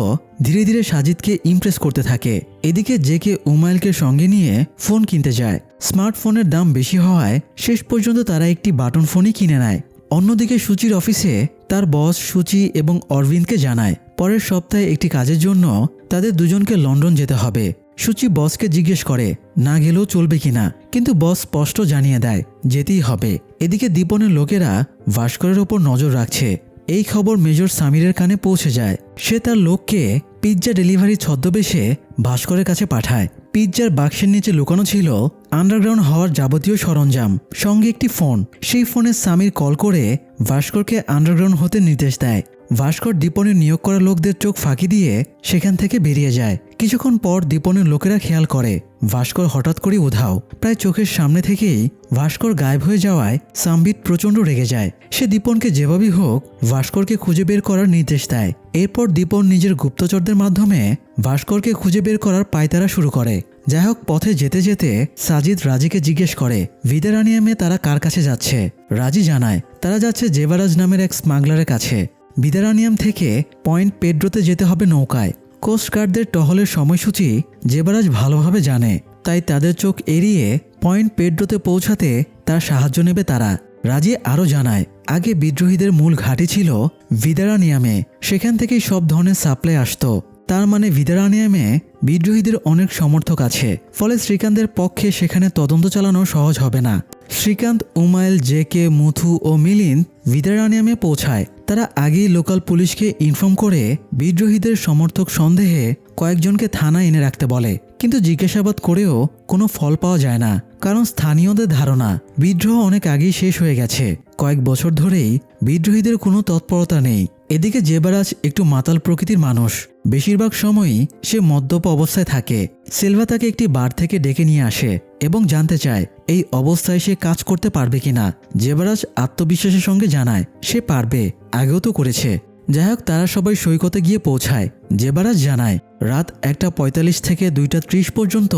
ধীরে ধীরে সাজিদকে ইমপ্রেস করতে থাকে। এদিকে জেকে উমাইলকে সঙ্গে নিয়ে ফোন কিনতে যায়। স্মার্টফোনের দাম বেশি হওয়ায় শেষ পর্যন্ত তারা একটি বাটন ফোনই কিনে নেয়। অন্যদিকে সুচির অফিসে তার বস সুচি এবং অরবিন্দকে জানায় পরের সপ্তাহে একটি কাজের জন্য তাদের দুজনকে লন্ডন যেতে হবে। সুচি বসকে জিজ্ঞেস করে না গেলেও চলবে কিনা, কিন্তু বস স্পষ্ট জানিয়ে দেয় যেতেই হবে। এদিকে দীপনের লোকেরা ভাস্করের ওপর নজর রাখছে। এই খবর মেজর সামিরের কানে পৌঁছে যায়। সে তার লোককে পিৎজা ডেলিভারি ছদ্মবেশে ভাস্করের কাছে পাঠায়। পিৎজার বাক্সের নিচে লুকানো ছিল আন্ডারগ্রাউন্ড হওয়ার যাবতীয় সরঞ্জাম, সঙ্গে একটি ফোন। সেই ফোনে সামির কল করে ভাস্করকে আন্ডারগ্রাউন্ড হতে নির্দেশ দেয়। ভাস্কর দীপনের নিয়োগ করা লোকদের চোখ ফাঁকি দিয়ে সেখান থেকে বেরিয়ে যায়। কিছুক্ষণ পর দীপনের লোকেরা খেয়াল করে ভাস্কর হঠাৎ করে উধাও। প্রায় চোখের সামনে থেকেই ভাস্কর গায়েব হয়ে যাওয়ায় সাম্বিত প্রচণ্ড রেগে যায়। সে দীপনকে যেভাবেই হোক ভাস্করকে খুঁজে বের করার নির্দেশ দেয়। এরপর দীপন নিজের গুপ্তচরদের মাধ্যমে ভাস্করকে খুঁজে বের করার পায়তারা শুরু করে। যাই হোক, পথে যেতে যেতে সাজিদ রাজিকে জিজ্ঞেস করে ভিদারানিয়ামে তারা কার কাছে যাচ্ছে। রাজি জানায় তারা যাচ্ছে জেভারাজ নামের এক স্মাগলারের কাছে। ভিদারানিয়াম থেকে পয়েন্ট পেড্রোতে যেতে হবে নৌকায়। কোস্টগার্ডদের টহলের সময়সূচি জেভারাজ ভালোভাবে জানে, তাই তাদের চোখ এড়িয়ে পয়েন্ট পেড্রোতে পৌঁছাতে তার সাহায্য নেবে তারা। রাজি আরও জানায় আগে বিদ্রোহীদের মূল ঘাঁটি ছিল ভিদারানিয়ামে, সেখান থেকেই সব ধরনের সাপ্লাই আসতো। তার মানে ভিদারানিয়ামে বিদ্রোহীদের অনেক সমর্থক আছে, ফলে শ্রীকান্তের পক্ষে সেখানে তদন্ত চালানো সহজ হবে না। শ্রীকান্ত, উমাইল, জেকে, মুথু ও মিলিন্দ ভিদারানিয়ামে পৌঁছায়। তারা আগেই লোকাল পুলিশকে ইনফর্ম করে বিদ্রোহীদের সমর্থক সন্দেহে কয়েকজনকে থানায় এনে রাখতে বলে, কিন্তু জিজ্ঞাসাবাদ করেও কোনো ফল পাওয়া যায় না, কারণ স্থানীয়দের ধারণা বিদ্রোহ অনেক আগেই শেষ হয়ে গেছে। কয়েক বছর ধরেই বিদ্রোহীদের কোনো তৎপরতা নেই। এদিকে জেভারাজ একটু মাতাল প্রকৃতির মানুষ, বেশিরভাগ সময়ই সে মদ্যপ অবস্থায় থাকে। সিলভা তাকে একটি বার থেকে ডেকে নিয়ে আসে এবং জানতে চায় এই অবস্থায় সে কাজ করতে পারবে কিনা। জেভারাজ আত্মবিশ্বাসের সঙ্গে জানায় সে পারবে, আগেও তো করেছে। যাই হোক, তারা সবাই সৈকতে গিয়ে পৌঁছায়। জেভারাজ জানায় রাত 1:45 থেকে 2:30 পর্যন্ত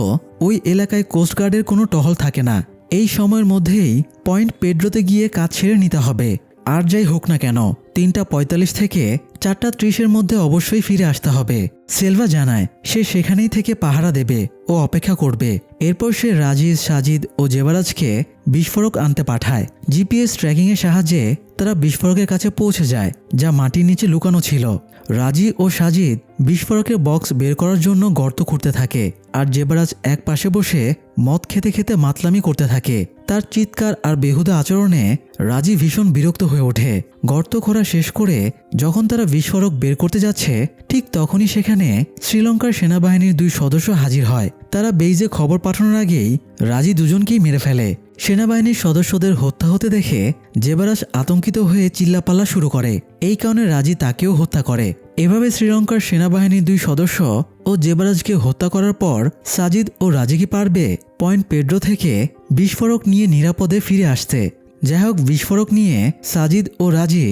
ওই এলাকায় কোস্টগার্ডের কোনো টহল থাকে না। এই সময়ের মধ্যেই পয়েন্ট পেড্রোতে গিয়ে কাজ ছেড়ে নিতে হবে। আর যাই হোক না কেন 3:45 থেকে 4:30 মধ্যে অবশ্যই ফিরে আসতে হবে। সিলভা জানায় সে সেখানেই থেকে পাহারা দেবে ও অপেক্ষা করবে। এরপর সে রাজিজ, সাজিদ ও জেভারাজকে বিস্ফোরক আনতে পাঠায়। জিপিএস ট্র্যাকিংয়ের সাহায্যে তারা বিস্ফোরকের কাছে পৌঁছে যায়, যা মাটির নিচে লুকানো ছিল। রাজি ও সাজিদ বিস্ফোরকের বক্স বের করার জন্য গর্ত খুঁড়তে থাকে, আর জেভারাজ এক পাশে বসে মদ খেতে খেতে মাতলামি করতে থাকে। তার চিৎকার আর বেহুদা আচরণে রাজি ভীষণ বিরক্ত হয়ে ওঠে। গর্ত খোঁড়া শেষ করে যখন তারা বিস্ফোরক বের করতে যাচ্ছে, ঠিক তখনই সেখানে শ্রীলঙ্কার সেনাবাহিনীর 2 সদস্য হাজির হয়। তারা বেইজে খবর পাঠানোর আগেই রাজি দুজনকেই মেরে ফেলে। সেনাবাহিনীর সদস্যদের হত্যা হতে দেখে জেভারাজ আতঙ্কিত হয়ে চিল্লাপাল্লা শুরু করে। এই কারণে রাজি তাকেও হত্যা করে। এভাবে শ্রীলঙ্কার সেনাবাহিনীর 2 সদস্য ও জেভারাজকে হত্যা করার পর সাজিদ ও রাজি কি পারবে পয়েন্ট পেড্রো থেকে বিস্ফোরক নিয়ে নিরাপদে ফিরে আসতে? যাই হোক, বিস্ফোরক নিয়ে সাজিদ ও রাজি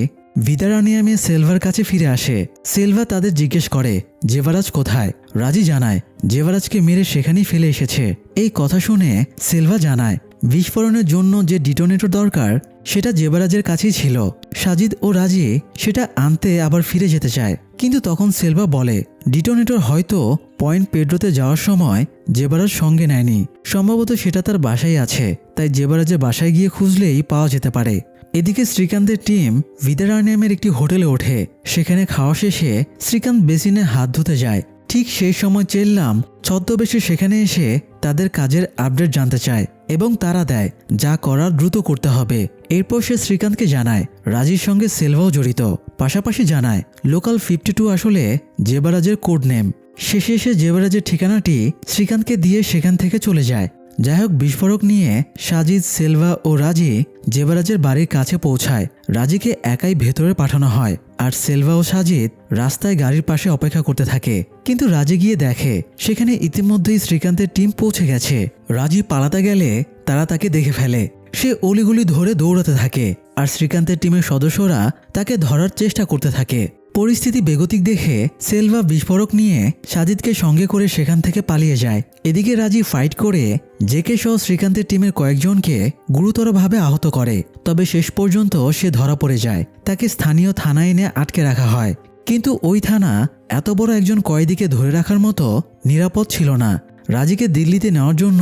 ভিদারানিয়ামে সিলভার কাছে ফিরে আসে। সিলভা তাদের জিজ্ঞেস করে জেভারাজ কোথায়। রাজি জানায় জেভারাজকে মেরে সেখানেই ফেলে এসেছে। এই কথা শুনে সিলভা জানায় বিস্ফোরণের জন্য যে ডিটোনেটর দরকার সেটা জেভারাজের কাছেই ছিল। সাজিদ ও রাজি সেটা আনতে আবার ফিরে যেতে চায়, কিন্তু তখন সিলভা বলে ডিটোনেটর হয়তো পয়েন্ট পেড্রোতে যাওয়ার সময় জেভারাজ সঙ্গে নেয়নি, সম্ভবত সেটা তার বাসায় আছে, তাই জেভারাজের বাসায় গিয়ে খুঁজলেই পাওয়া যেতে পারে। এদিকে শ্রীকান্তের টিম ভিদারানিয়ামের একটি হোটেলে ওঠে। সেখানে খাওয়া শেষে শ্রীকান্ত বেসিনে হাত ধুতে যায়। ঠিক সেই সময় চেল্লাম ছদ্মবেশে সেখানে এসে তাদের কাজের আপডেট জানতে চায় এবং তারা দেয় যা করার দ্রুত করতে হবে। এরপর সে শ্রীকান্তকে জানায় রাজির সঙ্গে সিলভাও জড়িত। পাশাপাশি জানায় লোকাল 52 আসলে জেভারাজের কোড নেম। শেষে এসে জেভারাজের ঠিকানাটি শ্রীকান্তকে দিয়ে সেখান থেকে চলে যায়। যাই হোক, বিস্ফোরক নিয়ে সাজিদ, সিলভা ও রাজি জেভারাজের বাড়ির কাছে পৌঁছায়। রাজিকে একাই ভেতরে পাঠানো হয়, আর সিলভা ও সাজিদ রাস্তায় গাড়ির পাশে অপেক্ষা করতে থাকে। কিন্তু রাজি গিয়ে দেখে সেখানে ইতিমধ্যেই শ্রীকান্তের টিম পৌঁছে গেছে। রাজি পালাতে গেলে তারা তাকে দেখে ফেলে। সে অলিগুলি ধরে দৌড়াতে থাকে, আর শ্রীকান্তের টিমের সদস্যরা তাকে ধরার চেষ্টা করতে থাকে। পরিস্থিতি বেগতিক দেখে সিলভা বিস্ফোরক নিয়ে সাজিদকে সঙ্গে করে সেখান থেকে পালিয়ে যায়। এদিকে রাজি ফাইট করে জেকে সহ শ্রীকান্তের টিমের কয়েকজনকে গুরুতরভাবে আহত করে, তবে শেষ পর্যন্ত সে ধরা পড়ে যায়। তাকে স্থানীয় থানায় এনে আটকে রাখা হয়। কিন্তু ওই থানা এত বড় একজন কয়েদিকে ধরে রাখার মতো নিরাপদ ছিল না। রাজিকে দিল্লিতে নেওয়ার জন্য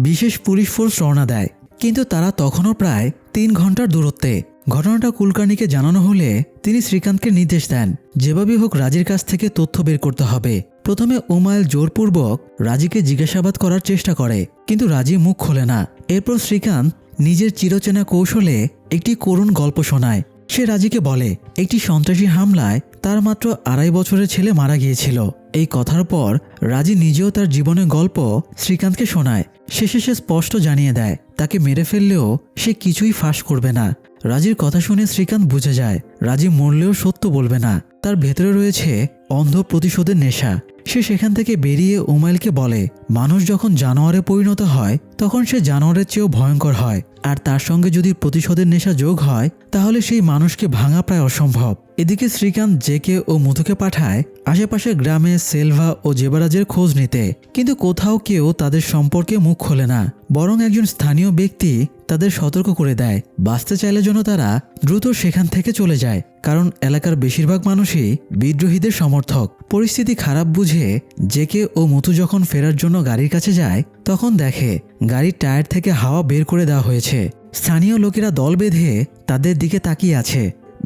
বিশেষ পুলিশ ফোর্স রওনা দেয়, কিন্তু তারা তখনও প্রায় 3 ঘন্টার দূরত্বে। ঘটনাটা কুলকার্নিকে জানানো হলে তিনি শ্রীকান্তকে নির্দেশ দেন যেভাবেই হোক রাজির কাছ থেকে তথ্য বের করতে হবে। প্রথমে উমাইল জোরপূর্বক রাজিকে জিজ্ঞাসাবাদ করার চেষ্টা করে, কিন্তু রাজি মুখ খোলে না। এরপর শ্রীকান্ত নিজের চিরচেনা কৌশলে একটি করুণ গল্প শোনায়। সে রাজিকে বলে একটি সন্ত্রাসী হামলায় তার মাত্র 2.5 বছরের ছেলে মারা গিয়েছিল। এই কথার পর রাজি নিজেও তার জীবনের গল্প শ্রীকান্তকে শোনায়। শেষে সে স্পষ্ট জানিয়ে দেয় তাকে মেরে ফেললেও সে কিছুই ফাঁস করবে না। রাজির কথা শুনে শ্রীকান্ত বুঝে যায় রাজি মরলেও সত্য বলবে না। তার ভেতরে রয়েছে অন্ধ প্রতিশোধের নেশা। সে সেখান থেকে বেরিয়ে উমাইলকে বলে মানুষ যখন জানোয়ারে পরিণত হয় তখন সে জানোয়ারের চেয়েও ভয়ঙ্কর হয়, আর তার সঙ্গে যদি প্রতিশোধের নেশা যোগ হয় তাহলে সেই মানুষকে ভাঙা প্রায় অসম্ভব। এদিকে শ্রীকান্ত জেকে ও মধুকে পাঠায় আশেপাশের গ্রামে সেলভা ও জেবারাজের খোঁজ নিতে, কিন্তু কোথাও কেউ তাদের সম্পর্কে মুখ খোলে না। বরং একজন স্থানীয় ব্যক্তি তাদের সতর্ক করে দেয় বাঁচতে চাইলে যেন তারা দ্রুত সেখান থেকে চলে যায়, কারণ এলাকার বেশিরভাগ মানুষই বিদ্রোহীদের সমর্থক। পরিস্থিতি খারাপ বুঝে জেকে ও মধু যখন ফেরার জন্য গাড়ির কাছে যায় তখন দেখে গাড়ির টায়ার থেকে হাওয়া বের করে দেওয়া হয়েছে। স্থানীয় লোকেরা দল বেঁধে তাদের দিকে তাকিয়ে আছে।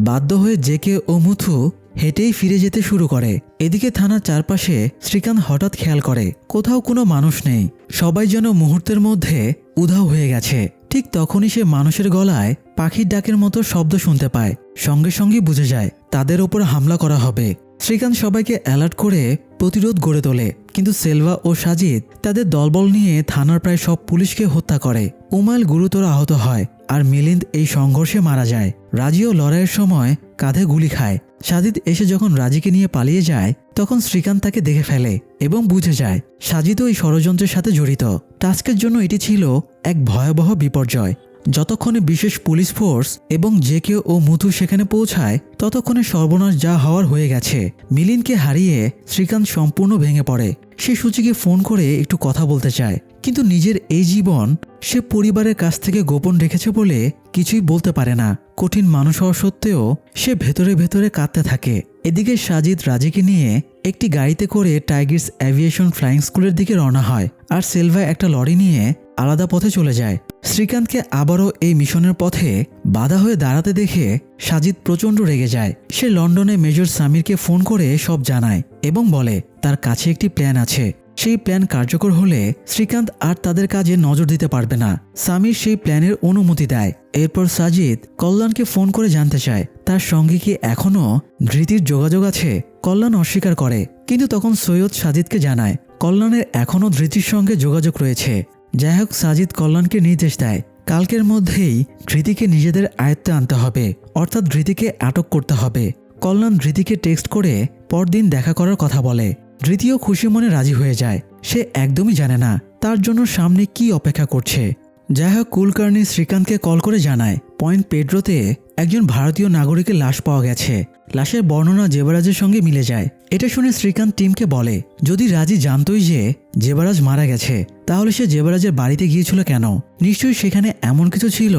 বাধ্য হয়ে জেকে ও মুথু হেঁটেই ফিরে যেতে শুরু করে। এদিকে থানার চারপাশে শ্রীকান্ত হঠাৎ খেয়াল করে কোথাও কোনো মানুষ নেই, সবাই যেন মুহূর্তের মধ্যে উধাও হয়ে গেছে। ঠিক তখনই সে মানুষের গলায় পাখির ডাকের মতো শব্দ শুনতে পায়। সঙ্গে সঙ্গে বুঝে যায় তাদের ওপর হামলা করা হবে। শ্রীকান্ত সবাইকে অ্যালার্ট করে প্রতিরোধ গড়ে তোলে, কিন্তু সেলভা ও সাজিদ তাদের দলবল নিয়ে থানার প্রায় সব পুলিশকে হত্যা করে। উমাইল গুরুতর আহত হয় আর মিলিন্দ এই সংঘর্ষে মারা যায়। রাজিও লড়াইয়ের সময় কাঁধে গুলি খায়। সাজিদ এসে যখন রাজিকে নিয়ে পালিয়ে যায় তখন শ্রীকান্ত তাকে দেখে ফেলে এবং বুঝে যায় সাজিদও এই ষড়যন্ত্রের সাথে জড়িত। টাস্কের জন্য এটি ছিল এক ভয়াবহ বিপর্যয়। যতক্ষণে বিশেষ পুলিশ ফোর্স এবং জেকে ও মুথু সেখানে পৌঁছায় ততক্ষণে সর্বনাশ যা হওয়ার হয়ে গেছে। মিলিন্দকে হারিয়ে শ্রীকান্ত সম্পূর্ণ ভেঙে পড়ে। সে সূচিকে ফোন করে একটু কথা বলতে চায়, কিন্তু নিজের এই জীবন সে পরিবারের কাছ থেকে গোপন রেখেছে বলে কিছুই বলতে পারে না। কঠিন মানুষ হওয়া সত্ত্বেও সে ভেতরে ভেতরে কাঁদতে থাকে। এদিকে সাজিদ রাজিকে নিয়ে একটি গাড়িতে করে টাইগার্স এভিয়েশন ফ্লাইং স্কুলের দিকে রওনা হয়, আর সেলভা একটা লরি নিয়ে আলাদা পথে চলে যায়। শ্রীকান্তকে আবারও এই মিশনের পথে বাধা হয়ে দাঁড়াতে দেখে সাজিদ প্রচণ্ড রেগে যায়। সে লন্ডনে মেজর সামিরকে ফোন করে সব জানায় এবং বলে তার কাছে একটি প্ল্যান আছে। সেই প্ল্যান কার্যকর হলে শ্রীকান্ত আর তাদের কাজে নজর দিতে পারবে না। সামির সেই প্ল্যানের অনুমতি দেয়। এরপর সাজিদ কল্যাণকে ফোন করে জানতে চায় তার সঙ্গে কি এখনও ধৃতির যোগাযোগ আছে। কল্যাণ অস্বীকার করে, কিন্তু তখন সৈয়দ সাজিদকে জানায় কল্যাণের এখনও ধৃতির সঙ্গে যোগাযোগ রয়েছে। যাই হোক, সাজিদ কল্যাণকে নির্দেশ দেয় কালকের মধ্যেই ধৃতিকে নিজেদের আয়ত্তে আনতে হবে, অর্থাৎ ধৃতিকে আটক করতে হবে। কল্যাণ ধৃতিকে টেক্সট করে পরদিন দেখা করার কথা বলে। ধৃতিও খুশি মনে রাজি হয়ে যায়। সে একদমই জানে না তার জন্য সামনে কি অপেক্ষা করছে। যাই হোক, কুলকার্নি শ্রীকান্তকে কল করে জানায় পয়েন্ট পেড্রোতে একজন ভারতীয় নাগরিকের লাশ পাওয়া গেছে। লাশের বর্ণনা জেবারাজের সঙ্গে মিলে যায়। এটা শুনে শ্রীকান্ত টিমকে বলে যদি রাজি জানতই যে জেবারাজ মারা গেছে তাহলে সে জেবারাজের বাড়িতে গিয়েছিল কেন? নিশ্চয়ই সেখানে এমন কিছু ছিল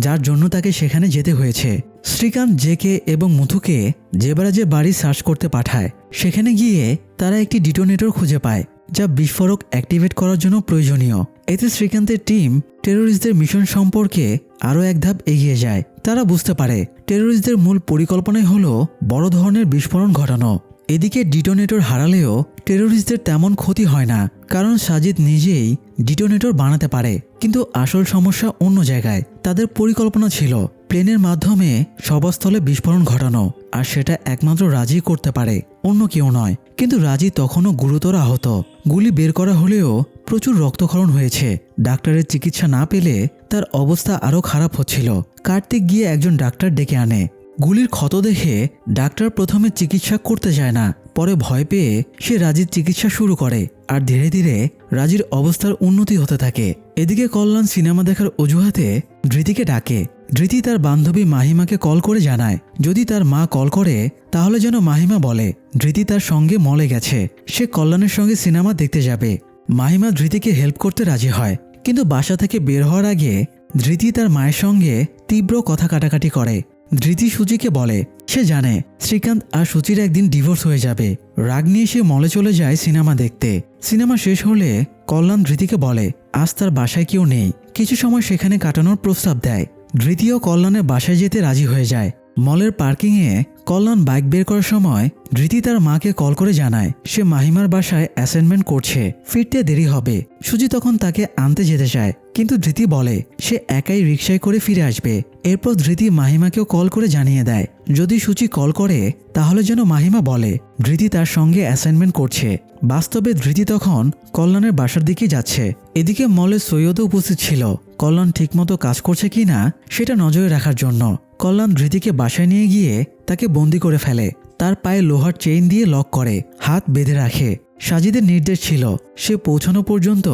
যার জন্য তাকে সেখানে যেতে হয়েছে। শ্রীকান্ত জেকে এবং মুথুকে জেবারাজের বাড়ি সার্চ করতে পাঠায়। সেখানে গিয়ে তারা একটি ডিটোনেটর খুঁজে পায় যা বিস্ফোরক অ্যাক্টিভেট করার জন্য প্রয়োজনীয়। এতে শ্রীকান্তের টিম টেরোরিস্টদের মিশন সম্পর্কে আরও এক ধাপ এগিয়ে যায়। তারা বুঝতে পারে টেরোরিস্টদের মূল পরিকল্পনাই হলো বড় ধরনের বিস্ফোরণ ঘটানো। এদিকে ডিটোনেটর হারালেও টেরোরিস্টদের তেমন ক্ষতি হয় না, কারণ সাজিদ নিজেই ডিটোনেটর বানাতে পারে। কিন্তু আসল সমস্যা অন্য জায়গায়। তাদের পরিকল্পনা ছিল প্লেনের মাধ্যমে সভাস্থলে বিস্ফোরণ ঘটানো, আর সেটা একমাত্র রাজি করতে পারে, অন্য কেউ নয়। কিন্তু রাজি তখনও গুরুতর আহত। গুলি বের করা হলেও প্রচুর রক্তক্ষরণ হয়েছে। ডাক্তারের চিকিৎসা না পেলে তার অবস্থা আরও খারাপ হচ্ছিল। কার্তিক গিয়ে একজন ডাক্তার ডেকে আনে। গুলির ক্ষত দেখে ডাক্তার প্রথমে চিকিৎসা করতে চায় না, পরে ভয় পেয়ে সে রাজির চিকিৎসা শুরু করে, আর ধীরে ধীরে রাজির অবস্থার উন্নতি হতে থাকে। এদিকে কল্যাণ সিনেমা দেখার অজুহাতে ধৃতিকে ডাকে। ধৃতি তার বান্ধবী মাহিমাকে কল করে জানায় যদি তার মা কল করে তাহলে যেন মাহিমা বলে ধৃতি তার সঙ্গে মলে গেছে, সে কল্যাণের সঙ্গে সিনেমা দেখতে যাবে। মাহিমা ধৃতিকে হেল্প করতে রাজি হয়, কিন্তু বাসা থেকে বের হওয়ার আগে ধৃতি তার মায়ের সঙ্গে তীব্র কথা কাটাকাটি করে। ধৃতি সুচিকে বলে সে জানে শ্রীকান্ত আর সুচির একদিন ডিভোর্স হয়ে যাবে। রাগ নিয়ে সে মলে চলে যায় সিনেমা দেখতে। সিনেমা শেষ হলে কল্যাণ ধৃতিকে বলে আজ তার বাসায় কেউ নেই, কিছু সময় সেখানে কাটানোর প্রস্তাব দেয়। ধৃতি ও কল্যাণের বাসায় যেতে রাজি হয়ে যায়। মলের পার্কিংয়ে কল্যাণ বাইক বের করার সময় ধৃতি তার মাকে কল করে জানায় সে মাহিমার বাসায় অ্যাসাইনমেন্ট করছে, ফিরতে দেরি হবে। সুচি তখন তাকে আনতে যেতে চায়, কিন্তু ধৃতি বলে সে একাই রিকশায় করে ফিরে আসবে। এরপর ধৃতি মাহিমাকেও কল করে জানিয়ে দেয় যদি সুচি কল করে তাহলে যেন মাহিমা বলে ধৃতি তার সঙ্গে অ্যাসাইনমেন্ট করছে। বাস্তবে ধৃতি তখন কল্যাণের বাসার দিকে যাচ্ছে। এদিকে মলে সৈয়দও উপস্থিত ছিল কল্যাণ ঠিকমতো কাজ করছে কিনা সেটা নজরে রাখার জন্য। কল্যাণ ধৃতিকে বাসায় নিয়ে গিয়ে তাকে বন্দি করে ফেলে, তার পায়ে লোহার চেইন দিয়ে লক করে হাত বেঁধে রাখে। সাজিদের নির্দেশ ছিল সে পৌঁছানো পর্যন্ত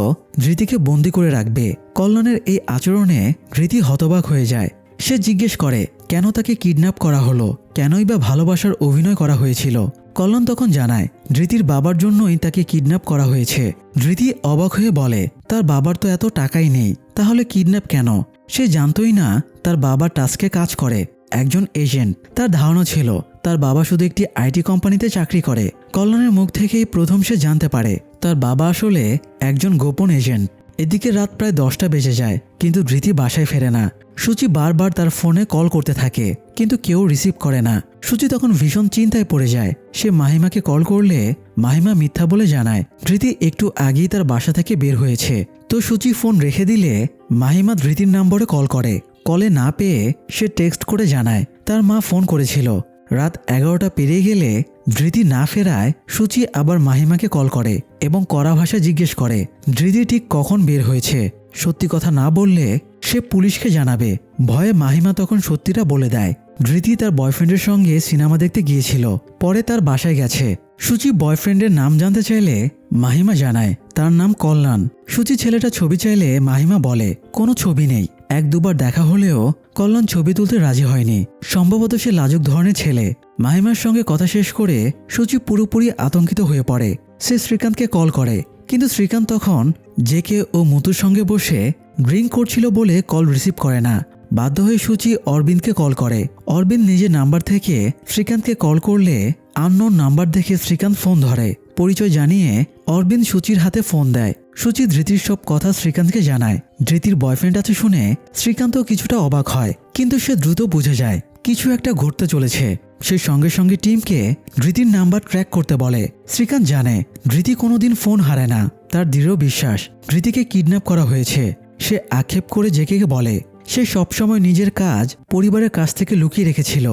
ধৃতিকে বন্দি করে রাখবে। কল্যাণের এই আচরণে ধৃতি হতবাক হয়ে যায়। সে জিজ্ঞেস করে কেন তাকে কিডন্যাপ করা হলো, কেনই বা ভালোবাসার অভিনয় করা হয়েছিল। কল্যাণ তখন জানায় ধৃতির বাবার জন্যই তাকে কিডন্যাপ করা হয়েছে। ধৃতি অবাক হয়ে বলে তার বাবার তো এত টাকাই নেই, তাহলে কিডন্যাপ কেন? সে জানতই না তার বাবা টাস্কে কাজ করে, একজন এজেন্ট। তার ধারণা ছিল তার বাবা শুধু একটি আইটি কোম্পানিতে চাকরি করে। কল্যাণের মুখ থেকেই প্রথম সে জানতে পারে তার বাবা আসলে একজন গোপন এজেন্ট। এদিকে রাত প্রায় 10টা বেজে যায়, কিন্তু ধৃতি বাসায় ফেরে না। সুচি বারবার তার ফোনে কল করতে থাকে, কিন্তু কেউ রিসিভ করে না। সুচি তখন ভীষণ চিন্তায় পড়ে যায়। সে মাহিমাকে কল করলে মাহিমা মিথ্যা বলে জানায় ধৃতি একটু আগেই তার বাসা থেকে বের হয়েছে। তো সুচি ফোন রেখে দিলে মাহিমা ধৃতির নম্বরে কল করে। কলে না পেয়ে সে টেক্সট করে জানায় তার মা ফোন করেছিল। রাত 11টা পেরিয়ে গেলে ধৃতি না ফেরায় সুচি আবার মাহিমাকে কল করে এবং কড়া ভাষায় জিজ্ঞেস করে ধৃতি ঠিক কখন বের হয়েছে। সত্যি কথা না বললে সে পুলিশকে জানাবে। ভয়ে মাহিমা তখন সত্যিটা বলে দেয় ধৃতি তার বয়ফ্রেন্ডের সঙ্গে সিনেমা দেখতে গিয়েছিল, পরে তার বাসায় গেছে। সুচি বয়ফ্রেন্ডের নাম জানতে চাইলে মাহিমা জানায় তার নাম কল্যাণ। সুচি ছেলেটা ছবি চাইলে মাহিমা বলে কোনো ছবি নেই। 1-2বার দেখা হলেও কল্যাণ ছবি তুলতে রাজি হয়নি, সম্ভবত সে লাজুক ধরনের ছেলে। মাহিমার সঙ্গে কথা শেষ করে সুচি পুরোপুরি আতঙ্কিত হয়ে পড়ে। সে শ্রীকান্তকে কল করে, কিন্তু শ্রীকান্ত তখন জেকে ও মুতুর সঙ্গে বসে ড্রিঙ্ক করছিল বলে কল রিসিভ করে না। বাধ্য হয়ে সুচি অরবিন্দকে কল করে। অরবিন্দ নিজের নাম্বার থেকে শ্রীকান্তকে কল করলে আননোন নাম্বার দেখে শ্রীকান্ত ফোন ধরে। পরিচয় জানিয়ে অরবিন্দ সুচির হাতে ফোন দেয়। সুচি ধৃতির সব কথা শ্রীকান্তকে জানায়। ধৃতির বয়ফ্রেন্ড আছে শুনে শ্রীকান্তও কিছুটা অবাক হয়, কিন্তু সে দ্রুত বুঝে যায় কিছু একটা ঘটতে চলেছে। সে সঙ্গে সঙ্গে টিমকে ধৃতির নাম্বার ট্র্যাক করতে বলে। শ্রীকান্ত জানে ধৃতি কোনোদিন ফোন হারায় না। তার দৃঢ় বিশ্বাস ধৃতিকে কিডন্যাপ করা হয়েছে। সে আক্ষেপ করে জেকে বলে সে সবসময় নিজের কাজ পরিবারের কাছ থেকে লুকিয়ে রেখেছিল,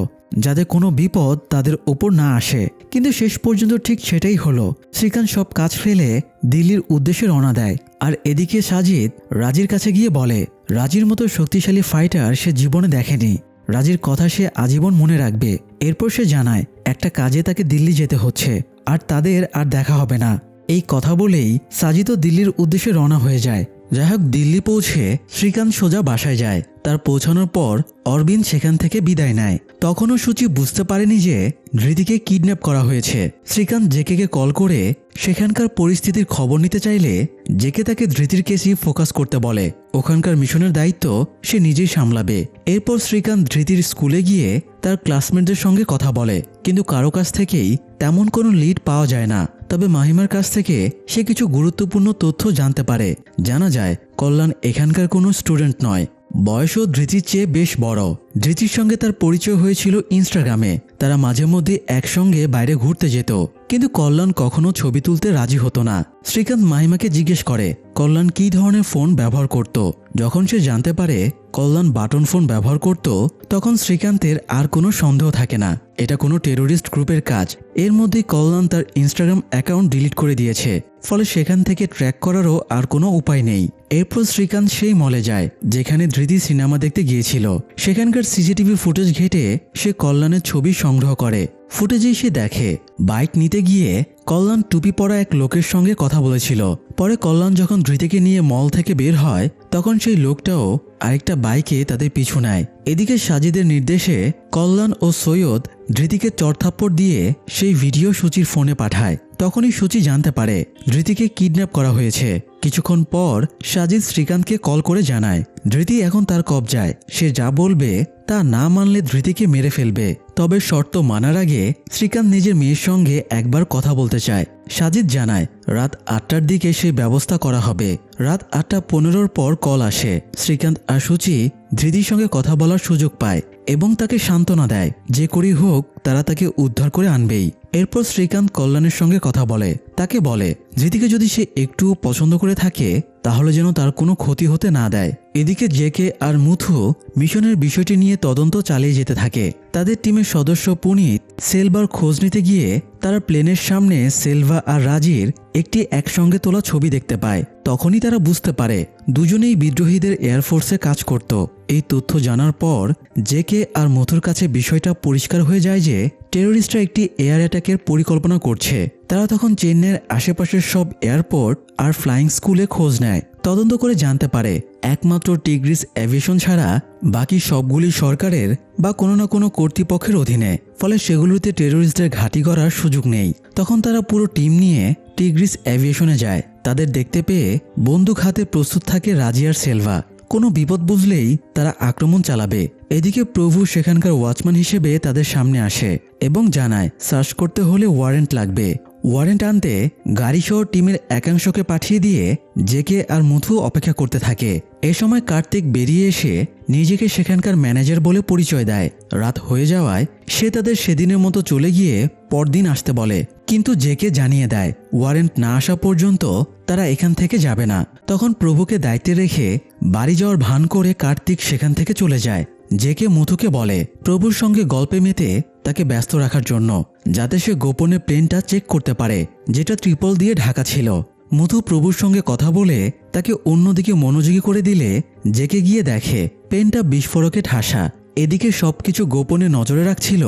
যাতে কোনো বিপদ তাদের ওপর না আসে। কিন্তু শেষ পর্যন্ত ঠিক সেটাই হলো। শ্রীকান্ত সব কাজ ফেলে দিল্লির উদ্দেশ্যে রওনা দেয়। আর এদিকে সাজিদ রাজির কাছে গিয়ে বলে রাজির মতো শক্তিশালী ফাইটার সে জীবনে দেখেনি। রাজির কথা সে আজীবন মনে রাখবে। এরপর সে জানায় একটা কাজে তাকে দিল্লি যেতে হচ্ছে আর তাদের আর দেখা হবে না। এই কথা বলেই সাজিদও দিল্লির উদ্দেশ্যে রওনা হয়ে যায়। যাই হোক, দিল্লি পৌঁছে শ্রীকান্ত সোজা বাসায় যায়। তার পৌঁছানোর পর অরবিন্দ সেখান থেকে বিদায় নেয়। তখনও সুচি বুঝতে পারেনি যে ধৃতিকে কিডন্যাপ করা হয়েছে। শ্রীকান্ত জেকে কল করে সেখানকার পরিস্থিতির খবর নিতে চাইলে জেকে তাকে ধৃতির কেসই ফোকাস করতে বলে। ওখানকার মিশনের দায়িত্ব সে নিজেই সামলাবে। এরপর শ্রীকান্ত ধৃতির স্কুলে গিয়ে তার ক্লাসমেটদের সঙ্গে কথা বলে, কিন্তু কারো কাছ থেকেই তেমন কোনো লিড পাওয়া যায় না। তবে মাহিমার কাছ থেকে সে কিছু গুরুত্বপূর্ণ তথ্য জানতে পারে। জানা যায় কল্যাণ এখানকার কোনো স্টুডেন্ট নয়, বয়সও ধৃতির চেয়ে বেশ বড়। ধৃতির সঙ্গে তার পরিচয় হয়েছিল ইনস্টাগ্রামে। তারা মাঝে মধ্যে একসঙ্গে বাইরে ঘুরতে যেত, কিন্তু কল্যাণ কখনো ছবি তুলতে রাজি হতো না। শ্রীকান্ত মাহিমাকে জিজ্ঞেস করে কল্যাণ কী ধরনের ফোন ব্যবহার করত। যখন সে জানতে পারে কল্যাণ বাটন ফোন ব্যবহার করত, তখন শ্রীকান্তের আর কোনো সন্দেহ থাকে না এটা কোনো টেরোরিস্ট গ্রুপের কাজ। এর মধ্যেই কল্যাণ তার ইনস্টাগ্রাম অ্যাকাউন্ট ডিলিট করে দিয়েছে, ফলে সেখান থেকে ট্র্যাক করারও আর কোনো উপায় নেই। এরপর শ্রীকান্ত সেই মলে যায় যেখানে ধৃতি সিনেমা দেখতে গিয়েছিল। সেখানকার সিসিটিভি ফুটেজ ঘেটে সে কল্যাণের ছবি সংগ্রহ করে। ফুটেজেই সে দেখে বাইক নিতে গিয়ে কল্যাণ টুপি পরা এক লোকের সঙ্গে কথা বলেছিল। পরে কল্যাণ যখন ধৃতিকে নিয়ে মল থেকে বের হয়, তখন সেই লোকটাও আরেকটা বাইকে তাদের পিছু নেয়। এদিকে সাজিদের নির্দেশে কল্যাণ ও সৈয়দ ধৃতিকে চড়থাপ্পড় দিয়ে সেই ভিডিও সুচির ফোনে পাঠায়। তখনই সূচি জানতে পারে ধৃতিকে কিডন্যাপ করা হয়েছে। কিছুক্ষণ পর সাজিদ শ্রীকান্তকে কল করে জানায় ধৃতি এখন তার কবজায়, সে যা বলবে তা না মানলে ধৃতিকে মেরে ফেলবে। তবে শর্ত মানার আগে শ্রীকান্ত নিজের মেয়ের সঙ্গে একবার কথা বলতে চায়। সাজিদ জানায় রাত 8টার দিকে সেই ব্যবস্থা করা হবে। রাত 8:15 পর কল আসে। শ্রীকান্ত আর সূচি ধৃতির সঙ্গে কথা বলার সুযোগ পায় এবং তাকে সান্ত্বনা দেয় যে করেই হোক তারা তাকে উদ্ধার করে আনবেই। এরপর শ্রীকান্ত কল্যাণের সঙ্গে কথা বলে, তাকে বলে ধৃতিকে যদি সে একটুও পছন্দ করে থাকে তাহলে যেন তার কোনো ক্ষতি হতে না দেয়। এদিকে জেকে আর মুথু মিশনের বিষয়টি নিয়ে তদন্ত চালিয়ে যেতে থাকে। তাদের টিমের সদস্য পুনিত সেলভার খোঁজ নিতে গিয়ে তারা প্লেনের সামনে সেলভা আর রাজির একটি একসঙ্গে তোলা ছবি দেখতে পায়। তখনই তারা বুঝতে পারে দুজনেই বিদ্রোহীদের এয়ারফোর্সে কাজ করত। এই তথ্য জানার পর জেকে আর মুথুর কাছে বিষয়টা পরিষ্কার হয়ে যায় যে টেরোরিস্টরা একটি এয়ার অ্যাটাকের পরিকল্পনা করছে। তারা তখন চেন্নাইয়ের আশেপাশের সব এয়ারপোর্ট আর ফ্লাইং স্কুলে খোঁজ নেয়। তদন্ত করে জানতে পারে একমাত্র টিগ্রিস এভিয়েশন ছাড়া বাকি সবগুলি সরকারের বা কোনো না কোনো কর্তৃপক্ষের অধীনে, ফলে সেগুলোতে টেরোরিস্টদের ঘাঁটি করার সুযোগ নেই। তখন তারা পুরো টিম নিয়ে টিগ্রিস এভিয়েশনে যায়। তাদের দেখতে পেয়ে বন্দুক হাতে প্রস্তুত থাকে রাজি আর সেলভা। কোনো বিপদ বুঝলেই তারা আক্রমণ চালাবে। এদিকে প্রভু সেখানকার ওয়াচম্যান হিসেবে তাদের সামনে আসে এবং জানায় সার্চ করতে হলে ওয়ারেন্ট লাগবে। ওয়ারেন্ট আনতে গাড়িসহ টিমের একাংশকে পাঠিয়ে দিয়ে জেকে আর মুথু অপেক্ষা করতে থাকে। এ সময় কার্তিক বেরিয়ে এসে নিজেকে সেখানকার ম্যানেজার বলে পরিচয় দেয়। রাত হয়ে যাওয়ায় সে তাদের সেদিনের মতো চলে গিয়ে পরদিন আসতে বলে, কিন্তু জেকে জানিয়ে দেয় ওয়ারেন্ট না আসা পর্যন্ত তারা এখান থেকে যাবে না। তখন প্রভুকে দায়িত্বে রেখে বাড়ি যাওয়ার ভান করে কার্তিক সেখান থেকে চলে যায়। জেকে মুথুকে বলে প্রভুর সঙ্গে গল্পে মেতে তাকে ব্যস্ত রাখার জন্য, যাতে সে গোপনে প্লেনটা চেক করতে পারে যেটা ট্রিপল দিয়ে ঢাকা ছিল। মুথু প্রভুর সঙ্গে কথা বলে তাকে অন্যদিকে মনোযোগী করে দিলে জেকে গিয়ে দেখে প্লেনটা বিস্ফোরকে ঠাসা। এদিকে সবকিছু গোপনে নজরে রাখছিল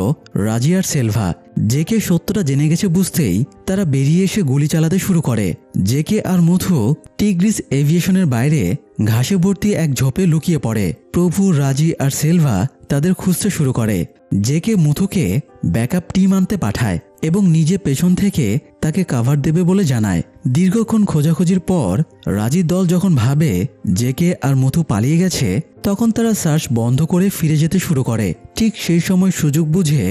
রাজি আর সেলভা। জেকে সত্যটা জেনে গেছে বুঝতেই তারা বেরিয়ে এসে গুলি চালাতে শুরু করে। জেকে আর মুথু টিগ্রিস এভিয়েশনের বাইরে ঘাসে ভর্তি এক ঝোপে লুকিয়ে পড়ে। প্রভু, রাজি আর সেলভা তাদের খুঁজতে শুরু করে। জেকে মুথুকে ব্যাকআপ টিম আনতে পাঠায় এবং নিজে পেছন থেকে তাকে কাভার দেবে বলে জানায়। দীর্ঘক্ষণ খোঁজাখুঁজির পর রাজির দল যখন ভাবে জেকে আর মুথু পালিয়ে গেছে তখন তারা সার্চ বন্ধ করে ফিরে যেতে শুরু করে। ঠিক সেই সময় সুযোগ বুঝে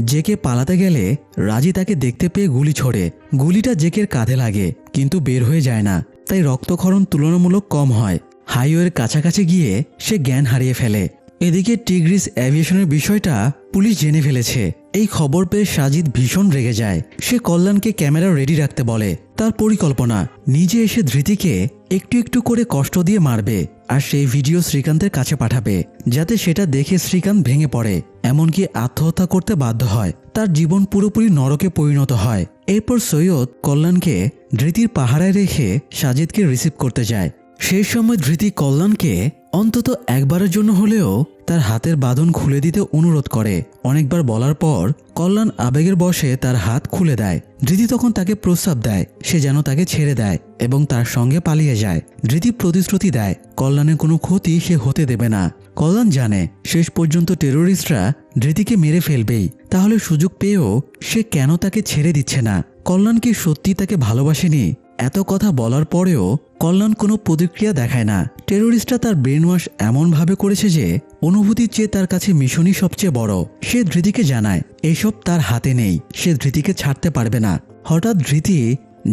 জেকে পালাতে গেলে রাজি তাকে দেখতে পেয়ে গুলি ছোড়ে। গুলিটা জেকের কাঁধে লাগে কিন্তু বের হয়ে যায় না, তাই রক্তক্ষরণ তুলনামূলক কম হয়। হাইওয়ের কাছাকাছি গিয়ে সে জ্ঞান হারিয়ে ফেলে। এদিকে টিগ্রিস এভিয়েশনের বিষয়টা পুলিশ জেনে ফেলেছে। এই খবর পেয়ে সাজিদ ভীষণ রেগে যায়। সে কল্যাণকে ক্যামেরা রেডি রাখতে বলে। তার পরিকল্পনা নিজে এসে ধৃতিকে একটু একটু করে কষ্ট দিয়ে মারবে আর সেই ভিডিও শ্রীকান্তের কাছে পাঠাবে, যাতে সেটা দেখে শ্রীকান্ত ভেঙে পড়ে, এমনকি আত্মহত্যা করতে বাধ্য হয়। তার জীবন পুরোপুরি নরকে পরিণত হয়। এরপর সৈয়দ কল্যাণকে ধৃতির পাহারায় রেখে সাজিদকে রিসিভ করতে যায়। সেই সময় ধৃতি কল্যাণকে অন্তত একবারের জন্য হলেও তার হাতের বাঁধন খুলে দিতে অনুরোধ করে। অনেকবার বলার পর কল্যাণ আবেগের বশে তার হাত খুলে দেয়। ধৃতি তখন তাকে প্রস্তাব দেয় সে যেন তাকে ছেড়ে দেয় এবং তার সঙ্গে পালিয়ে যায়। ধৃতি প্রতিশ্রুতি দেয় কল্যাণের কোনো ক্ষতি সে হতে দেবে না। কল্যাণ জানে শেষ পর্যন্ত টেরোরিস্টরা ধৃতিকে মেরে ফেলবেই, তাহলে সুযোগ পেয়েও সে কেন তাকে ছেড়ে দিচ্ছে না? কল্যাণ কি সত্যি তাকে ভালোবাসেনি? এত কথা বলার পরেও কল্যাণ কোনো প্রতিক্রিয়া দেখায় না। টেরোরিস্টরা তার ব্রেন ওয়াশ এমনভাবে করেছে যে অনুভূতির চেয়ে তার কাছে মিশনই সবচেয়ে বড়। সে ধৃতিকে জানায় এসব তার হাতে নেই, সে ধৃতিকে ছাড়তে পারবে না। হঠাৎ ধৃতি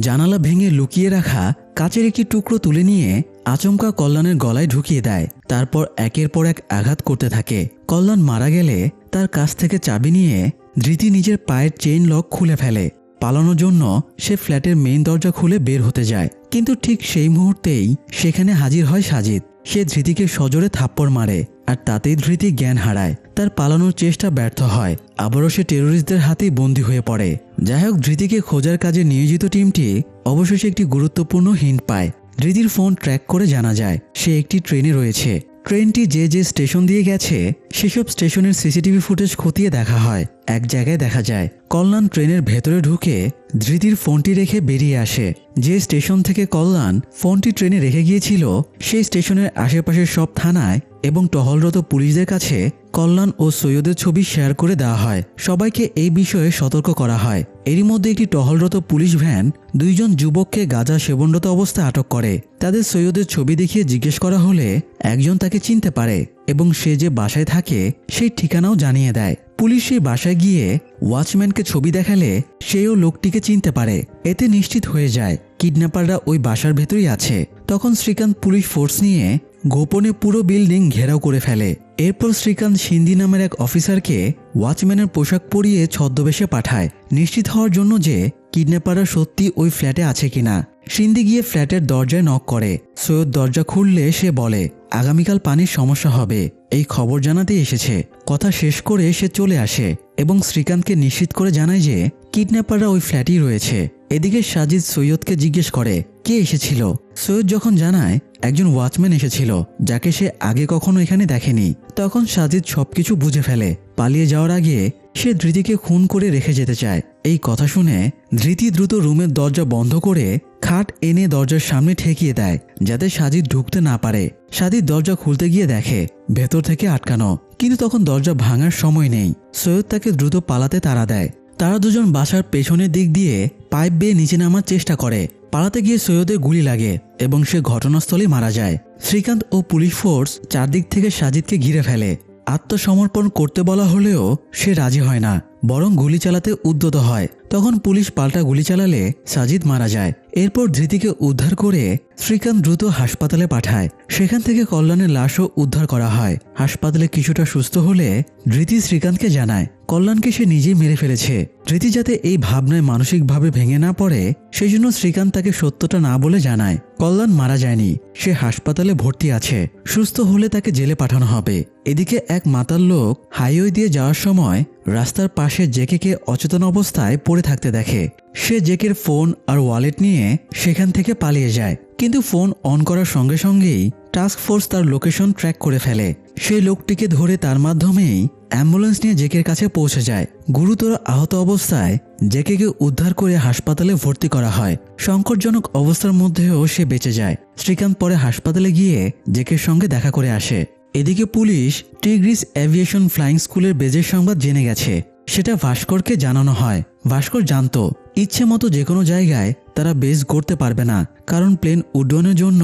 জানালা ভেঙে লুকিয়ে রাখা কাচের একটি টুকরো তুলে নিয়ে আচমকা কল্যাণের গলায় ঢুকিয়ে দেয়। তারপর একের পর এক আঘাত করতে থাকে। কল্যাণ মারা গেলে তার কাছ থেকে চাবি নিয়ে ধৃতি নিজের পায়ের চেইন লক খুলে ফেলে। পালানোর জন্য সে ফ্ল্যাটের মেইন দরজা খুলে বের হতে যায়, কিন্তু ঠিক সেই মুহূর্তেই সেখানে হাজির হয় সাজিদ। সে ধৃতিকে সজোরে থাপ্পড় মারে আর তাতেই ধৃতি জ্ঞান হারায়। তার পালানোর চেষ্টা ব্যর্থ হয়। আবারও সে টেরোরিস্টদের হাতেই বন্দী হয়ে পড়ে। যাই হোক, ধৃতিকে খোঁজার কাজে নিয়োজিত টিমটি অবশেষে একটি গুরুত্বপূর্ণ হিন্ট পায়। ধৃতির ফোন ট্র্যাক করে জানা যায় সে একটি ট্রেনে রয়েছে। ট্রেনটি যে যে স্টেশন দিয়ে গেছে সেসব স্টেশনের সিসিটিভি ফুটেজ খতিয়ে দেখা হয়। এক জায়গায় দেখা যায় কল্যাণ ট্রেনের ভেতরে ঢুকে ধৃতির ফোনটি রেখে বেরিয়ে আসে। যে স্টেশন থেকে কল্যাণ ফোনটি ট্রেনে রেখে গিয়েছিল সেই স্টেশনের আশেপাশের সব থানায় এবং টহলরত পুলিশদের কাছে কল্যাণ ও সৈয়দের ছবি শেয়ার করে দেওয়া হয়। সবাইকে এই বিষয়ে সতর্ক করা হয়। এরই মধ্যে একটি টহলরত পুলিশ ভ্যান 2 জন যুবককে গাঁজা সেবনরত অবস্থায় আটক করে। তাদের সৈয়দের ছবি দেখিয়ে জিজ্ঞেস করা হলে একজন তাকে চিনতে পারে এবং সে যে বাসায় থাকে সেই ঠিকানাও জানিয়ে দেয়। পুলিশ সেই বাসায় গিয়ে ওয়াচম্যানকে ছবি দেখালে সেও লোকটিকে চিনতে পারে। এতে নিশ্চিত হয়ে যায় কিডন্যাপাররা ওই বাসার ভেতরেই আছে। তখন শ্রীকান্ত পুলিশ ফোর্স নিয়ে গোপনে পুরো বিল্ডিং ঘেরাও করে ফেলে। এরপর শ্রীকান্ত সিন্ধি নামের এক অফিসারকে ওয়াচম্যানের পোশাক পরিয়ে ছদ্মবেশে পাঠায়, নিশ্চিত হওয়ার জন্য যে কিডন্যাপাররা সত্যি ওই ফ্ল্যাটে আছে কিনা। সিন্ধি গিয়ে ফ্ল্যাটের দরজায় নক করে। সৈয়দ দরজা খুললে সে বলে আগামীকাল পানির সমস্যা হবে, এই খবর জানাতেই এসেছে। কথা শেষ করে সে চলে আসে এবং শ্রীকান্তকে নিশ্চিত করে জানায় যে কিডন্যাপাররা ওই ফ্ল্যাটেই রয়েছে। এদিকে সাজিদ সৈয়দকে জিজ্ঞেস করে কে এসেছিল। সৈয়দ যখন জানায় একজন ওয়াচম্যান এসেছিল যাকে সে আগে কখনো এখানে দেখেনি, তখন সাজিদ সবকিছু বুঝে ফেলে। পালিয়ে যাওয়ার আগে সে ধৃতিকে খুন করে রেখে যেতে চায়। এই কথা শুনে ধৃতি দ্রুত রুমের দরজা বন্ধ করে খাট এনে দরজার সামনে ঠেকিয়ে দেয় যাতে সাজিদ ঢুকতে না পারে। সাজিদ দরজা খুলতে গিয়ে দেখে ভেতর থেকে আটকানো, কিন্তু তখন দরজা ভাঙার সময় নেই। সৈয়দ তাকে দ্রুত পালাতে তাড়া দেয়। তারা দুজন বাসার পেছনের দিক দিয়ে পাইপ বেয়ে নিচে নামার চেষ্টা করে। পালাতে গিয়ে সৈয়দের গুলি লাগে এবং সে ঘটনাস্থলেই মারা যায়। শ্রীকান্ত ও পুলিশ ফোর্স চারদিক থেকে সাজিদকে ঘিরে ফেলে। আত্মসমর্পণ করতে বলা হলেও সে রাজি হয় না, বরং গুলি চালাতে উদ্যত হয়। তখন পুলিশ পাল্টা গুলি চালালে সাজিদ মারা যায়। এরপর ধৃতিকে উদ্ধার করে শ্রীকান্ত দ্রুত হাসপাতালে পাঠায়। সেখান থেকে কল্যাণের লাশও উদ্ধার করা হয়। হাসপাতালে কিছুটা সুস্থ হলে ধৃতি শ্রীকান্তকে জানায় কল্যাণকে সে নিজেই মেরে ফেলেছে। ধৃতি যাতে এই ভাবনায় মানসিকভাবে ভেঙে না পড়ে সেই জন্য শ্রীকান্ত তাকে সত্যটা না বলে জানায় কল্যাণ মারা যায়নি, সে হাসপাতালে ভর্তি আছে, সুস্থ হলে তাকে জেলে পাঠানো হবে। এদিকে এক মাতাল লোক হাইওয়ে দিয়ে যাওয়ার সময় রাস্তার পাশে জেকেকে অচেতন অবস্থায় পড়ে থাকতে দেখে। সে জেকের ফোন আর ওয়ালেট নিয়ে সেখান থেকে পালিয়ে যায়, কিন্তু ফোন অন করার সঙ্গে সঙ্গেই টাস্ক ফোর্স তার লোকেশন ট্র্যাক করে ফেলে। সেই লোকটিকে ধরে তার মাধ্যমেই অ্যাম্বুলেন্স নিয়ে জেকের কাছে পৌঁছে যায়। গুরুতর আহত অবস্থায় জেকেকে উদ্ধার করে হাসপাতালে ভর্তি করা হয়। সংকটজনক অবস্থার মধ্যেও সে বেঁচে যায়। শ্রীকান্ত পরে হাসপাতালে গিয়ে জেকের সঙ্গে দেখা করে আসে। এদিকে পুলিশ টিগ্রিস এভিয়েশন ফ্লাইং স্কুলের বেজের সংবাদ জেনে গেছে। সেটা ভাস্করকে জানানো হয়। ভাস্কর জানতো ইচ্ছে মতো যে কোনো জায়গায় তারা বেস গড়তে পারবে না, কারণ প্লেন উড্ডয়নের জন্য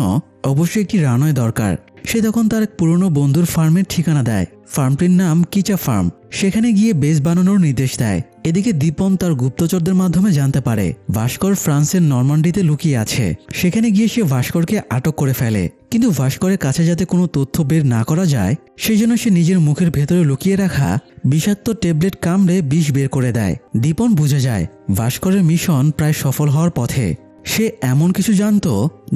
অবশ্যই একটি রানওয়ে দরকার। সে তখন তার এক পুরনো বন্ধুর ফার্মের ঠিকানা দেয়। ফার্মটির নাম কিচা ফার্ম। সেখানে গিয়ে বেস বানানোর নির্দেশ দেয়। এদিকে দীপন তার গুপ্তচরদের মাধ্যমে জানতে পারে ভাস্কর ফ্রান্সের নরমান্ডিতে লুকিয়ে আছে। সেখানে গিয়ে সে ভাস্করকে আটক করে ফেলে, কিন্তু ভাস্করের কাছে যাতে কোনো তথ্য বের না করা যায় সেই জন্য সে নিজের মুখের ভেতরে লুকিয়ে রাখা বিষাক্ত ট্যাবলেট কামড়ে বিষ বের করে দেয়। দীপন বুঝে যায় ভাস্করের মিশন প্রায় সফল হওয়ার পথে। সে এমন কিছু জানতো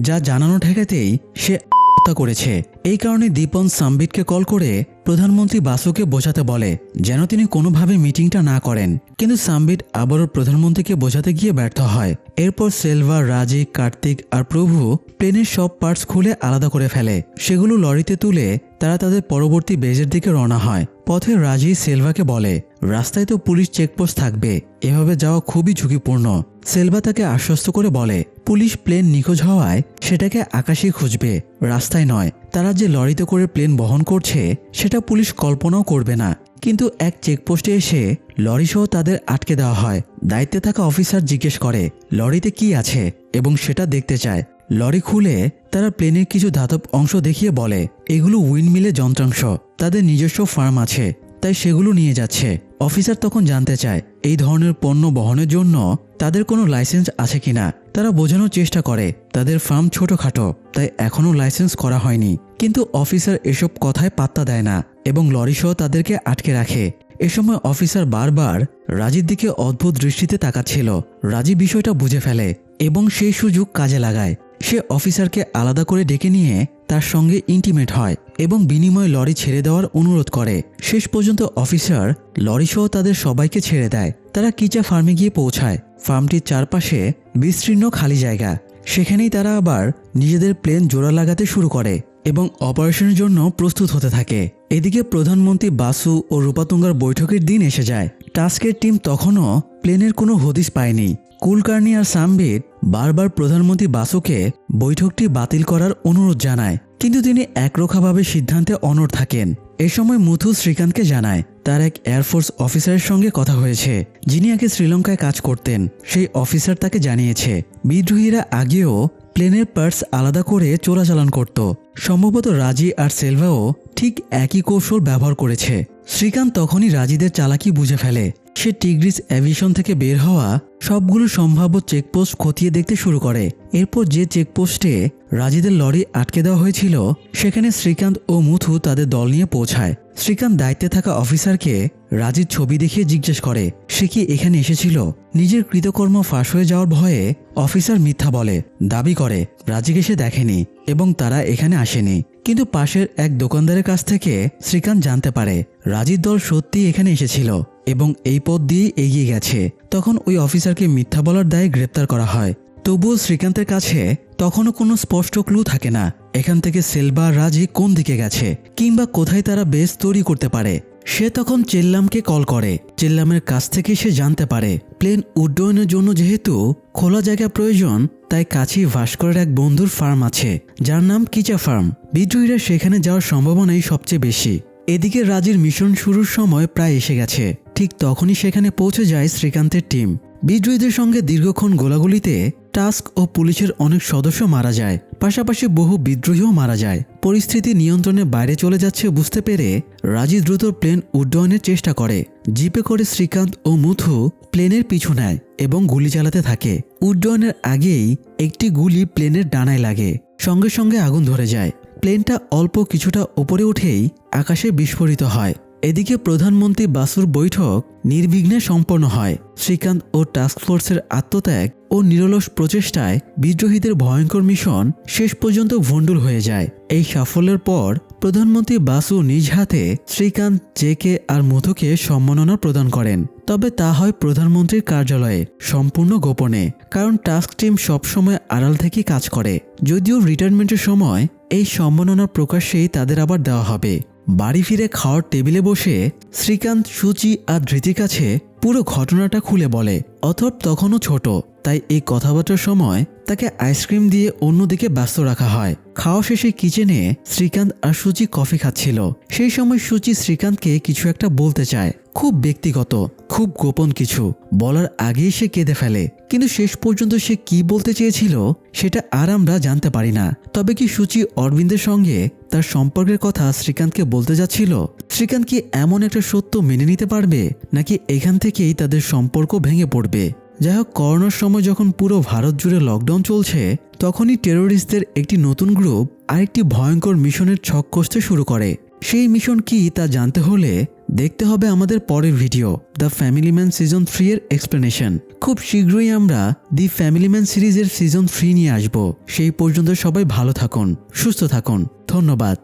যা জানানো ঠেকাতেই সে হত্যা করেছে। এই কারণে দীপন সাম্বিটকে কল করে প্রধানমন্ত্রী বাসুকে বোঝাতে বলে যেন তিনি কোনোভাবে মিটিংটা না করেন, কিন্তু সাম্বিট আবারও প্রধানমন্ত্রীকে বোঝাতে গিয়ে ব্যর্থ হয়। এরপর সেলভা, রাজি, কার্তিক আর প্রভু প্লেনের সব পার্টস খুলে আলাদা করে ফেলে। সেগুলো লরিতে তুলে তারা তাদের পরবর্তী বেজের দিকে রওনা হয়। পথে রাজি সেলভাকে বলে রাস্তায় তো পুলিশ চেকপোস্ট থাকবে, এভাবে যাওয়া খুবই ঝুঁকিপূর্ণ। সেলভা তাকে আশ্বস্ত করে বলে পুলিশ প্লেন নিখোঁজ হওয়ায় সেটাকে আকাশেই খুঁজবে, রাস্তায় নয়। তারা যে লরিতে করে প্লেন বহন করছে সেটা পুলিশ কল্পনাও করবে না। কিন্তু এক চেকপোস্টে এসে লরিসহ তাদের আটকে দেওয়া হয়। দায়িত্বে থাকা অফিসার জিজ্ঞেস করে লরিতে কি আছে এবং সেটা দেখতে চায়। লরি খুলে তারা প্লেনের কিছু ধাতব অংশ দেখিয়ে বলে এগুলো উইন্ডমিলের যন্ত্রাংশ, তাদের নিজস্ব ফার্ম আছে তাই সেগুলো নিয়ে যাচ্ছে। অফিসার তখন জানতে চায় এই ধরনের পণ্য বহনের জন্য তাদের কোনো লাইসেন্স আছে কিনা। তারা বোঝানোর চেষ্টা করে তাদের ফার্ম ছোটখাটো তাই এখনো লাইসেন্স করা হয়নি, কিন্তু অফিসার এসব কথায় পাত্তা দেয় না এবং লরিসহ তাদেরকে আটকে রাখে। এ সময় অফিসার বারবার রাজির দিকে অদ্ভুত দৃষ্টিতে তাকাচ্ছিল। রাজি বিষয়টা বুঝে ফেলে এবং সেই সুযোগ কাজে লাগায়। সে অফিসারকে আলাদা করে ডেকে নিয়ে তার সঙ্গে ইন্টিমেট হয় এবং বিনিময়ে লরি ছেড়ে দেওয়ার অনুরোধ করে। শেষ পর্যন্ত অফিসার লরিসহ তাদের সবাইকে ছেড়ে দেয়। তারা কিচা ফার্মে গিয়ে পৌঁছায়। ফার্মটির চারপাশে বিস্তীর্ণ খালি জায়গা। সেখানেই তারা আবার নিজেদের প্লেন জোড়া লাগাতে শুরু করে এবং অপারেশনের জন্য প্রস্তুত হতে থাকে। এদিকে প্রধানমন্ত্রী বাসু ও রূপাতুঙ্গার বৈঠকের দিন এসে যায়। টাস্কের টিম তখনও প্লেনের কোনো হদিস পায়নি। কুলকার্নি আর সাম্বিট বারবার প্রধানমন্ত্রী বাসুকে বৈঠকটি বাতিল করার অনুরোধ জানায়, কিন্তু তিনি একরোখাভাবে সিদ্ধান্তে অনড় থাকেন। এ সময় মুথু শ্রীকান্তকে জানায় তার এক এয়ারফোর্স অফিসারের সঙ্গে কথা হয়েছে, যিনি আগে শ্রীলঙ্কায় কাজ করতেন। সেই অফিসার তাকে জানিয়েছে বিদ্রোহীরা আগেও প্লেনের পার্টস আলাদা করে চোরাচালান করত। সম্ভবত রাজি আর সেলভাও ঠিক একই কৌশল ব্যবহার করেছে। শ্রীকান্ত তখনই রাজিদের চালাকি বুঝে ফেলে। সে টিগ্রিস এভিয়েশন থেকে বের হওয়া সবগুলো সম্ভাব্য চেকপোস্ট খতিয়ে দেখতে শুরু করে। এরপর যে চেকপোস্টে রাজিদের লরি আটকে দেওয়া হয়েছিল সেখানে শ্রীকান্ত ও মুথু তাদের দল নিয়ে পৌঁছায়। শ্রীকান্ত দায়িত্বে থাকা অফিসারকে রাজির ছবি দেখিয়ে জিজ্ঞেস করে সে কি এখানে এসেছিল। নিজের কৃতকর্ম ফাঁস হয়ে যাওয়ার ভয়ে অফিসার মিথ্যা বলে, দাবি করে রাজিকে সে দেখেনি এবং তারা এখানে আসেনি। কিন্তু পাশের এক দোকানদারের কাছ থেকে শ্রীকান্ত জানতে পারে রাজির দল সত্যি এখানে এসেছিল এবং এই পথ দিয়ে এগিয়ে গেছে। তখন ওই অফিসারকে মিথ্যা বলার দায়ে গ্রেপ্তার করা হয়। তবুও শ্রীকান্তের কাছে তখনও কোনো স্পষ্ট ক্লু থাকে না এখান থেকে সেলভা আর রাজি কোন দিকে গেছে কিংবা কোথায় তারা বেস তৈরি করতে পারে। সে তখন চেল্লামকে কল করে। চেল্লামের কাছ থেকে সে জানতে পারে প্লেন উড্ডয়নের জন্য যেহেতু খোলা জায়গা প্রয়োজন, তাই কাছেই ভাস্করের এক বন্ধুর ফার্ম আছে যার নাম কিচা ফার্ম। বিদ্রোহীরা সেখানে যাওয়ার সম্ভাবনাই সবচেয়ে বেশি। এদিকে রাজির মিশন শুরুর সময় প্রায় এসে গেছে। ঠিক তখনই সেখানে পৌঁছে যায় শ্রীকান্তের টিম। বিদ্রোহীদের সঙ্গে দীর্ঘক্ষণ গোলাগুলিতে টাস্ক ও পুলিশের অনেক সদস্য মারা যায়, পাশাপাশি বহু বিদ্রোহীও মারা যায়। পরিস্থিতি নিয়ন্ত্রণের বাইরে চলে যাচ্ছে বুঝতে পেরে রাজি দ্রুত প্লেন উড্ডয়নের চেষ্টা করে। জিপে করে শ্রীকান্ত ও মুথু প্লেনের পিছু নেয় এবং গুলি চালাতে থাকে। উড্ডয়নের আগেই একটি গুলি প্লেনের ডানায় লাগে, সঙ্গে সঙ্গে আগুন ধরে যায়। প্লেনটা অল্প কিছুটা উপরে উঠেই আকাশে বিস্ফোরিত হয়। এদিকে প্রধানমন্ত্রী বাসুর বৈঠক নির্বিঘ্নে সম্পন্ন হয়। শ্রীকান্ত ও টাস্কফোর্সের আত্মত্যাগ ও নিরলস প্রচেষ্টায় বিদ্রোহীদের ভয়ঙ্কর মিশন শেষ পর্যন্ত ভণ্ডুল হয়ে যায়। এই সাফল্যের পর প্রধানমন্ত্রী বাসু নিজ হাতে শ্রীকান্ত, জেকে আর মুথুকে সম্মাননা প্রদান করেন। তবে তা হয় প্রধানমন্ত্রীর কার্যালয়ে সম্পূর্ণ গোপনে, কারণ টাস্ক টিম সবসময় আড়াল থেকে কাজ করে। যদিও রিটায়ারমেন্টের সময় এই সম্মাননা প্রকাশ্যেই তাদের আবার দেওয়া হবে। বাড়ি ফিরে খাওয়ার টেবিলে বসে শ্রীকান্ত সুচি আর ধৃতির কাছে পুরো ঘটনাটা খুলে বলে। অথব তখনও ছোট, তাই এই কথাবার্তার সময় তাকে আইসক্রিম দিয়ে অন্যদিকে ব্যস্ত রাখা হয়। খাওয়া শেষে কিচেনে শ্রীকান্ত আর সুচি কফি খাচ্ছিল। সেই সময় সুচি শ্রীকান্তকে কিছু একটা বলতে চায়, খুব ব্যক্তিগত, খুব গোপন কিছু। বলার আগেই সে কেঁদে ফেলে। কিন্তু শেষ পর্যন্ত সে কি বলতে চেয়েছিল সেটা আর আমরা জানতে পারি না। তবে কি সুচি অরবিন্দের সঙ্গে তার সম্পর্কের কথা শ্রীকান্তকে বলতে যাচ্ছিল? শ্রীকান্ত কি এমন একটা সত্য মেনে নিতে পারবে, নাকি এখান থেকেই তাদের সম্পর্ক ভেঙে পড়বে? যাই হোক, করোনার সময় যখন পুরো ভারত জুড়ে লকডাউন চলছে, তখনই টেরোরিস্টদের একটি নতুন গ্রুপ আরেকটি ভয়ঙ্কর মিশনের ছক কষতে শুরু করে। সেই মিশন কি তা জানতে হলে দেখতে হবে আমাদের পরের video, the family man season 3 এর এক্সপ্লেনেশন। খুব শীঘ্রই আমরা দি ফ্যামিলি ম্যান সিরিজের সিজন 3 নিয়ে আসব। সেই পর্যন্ত সবাই ভালো থাকুন, সুস্থ থাকুন। ধন্যবাদ।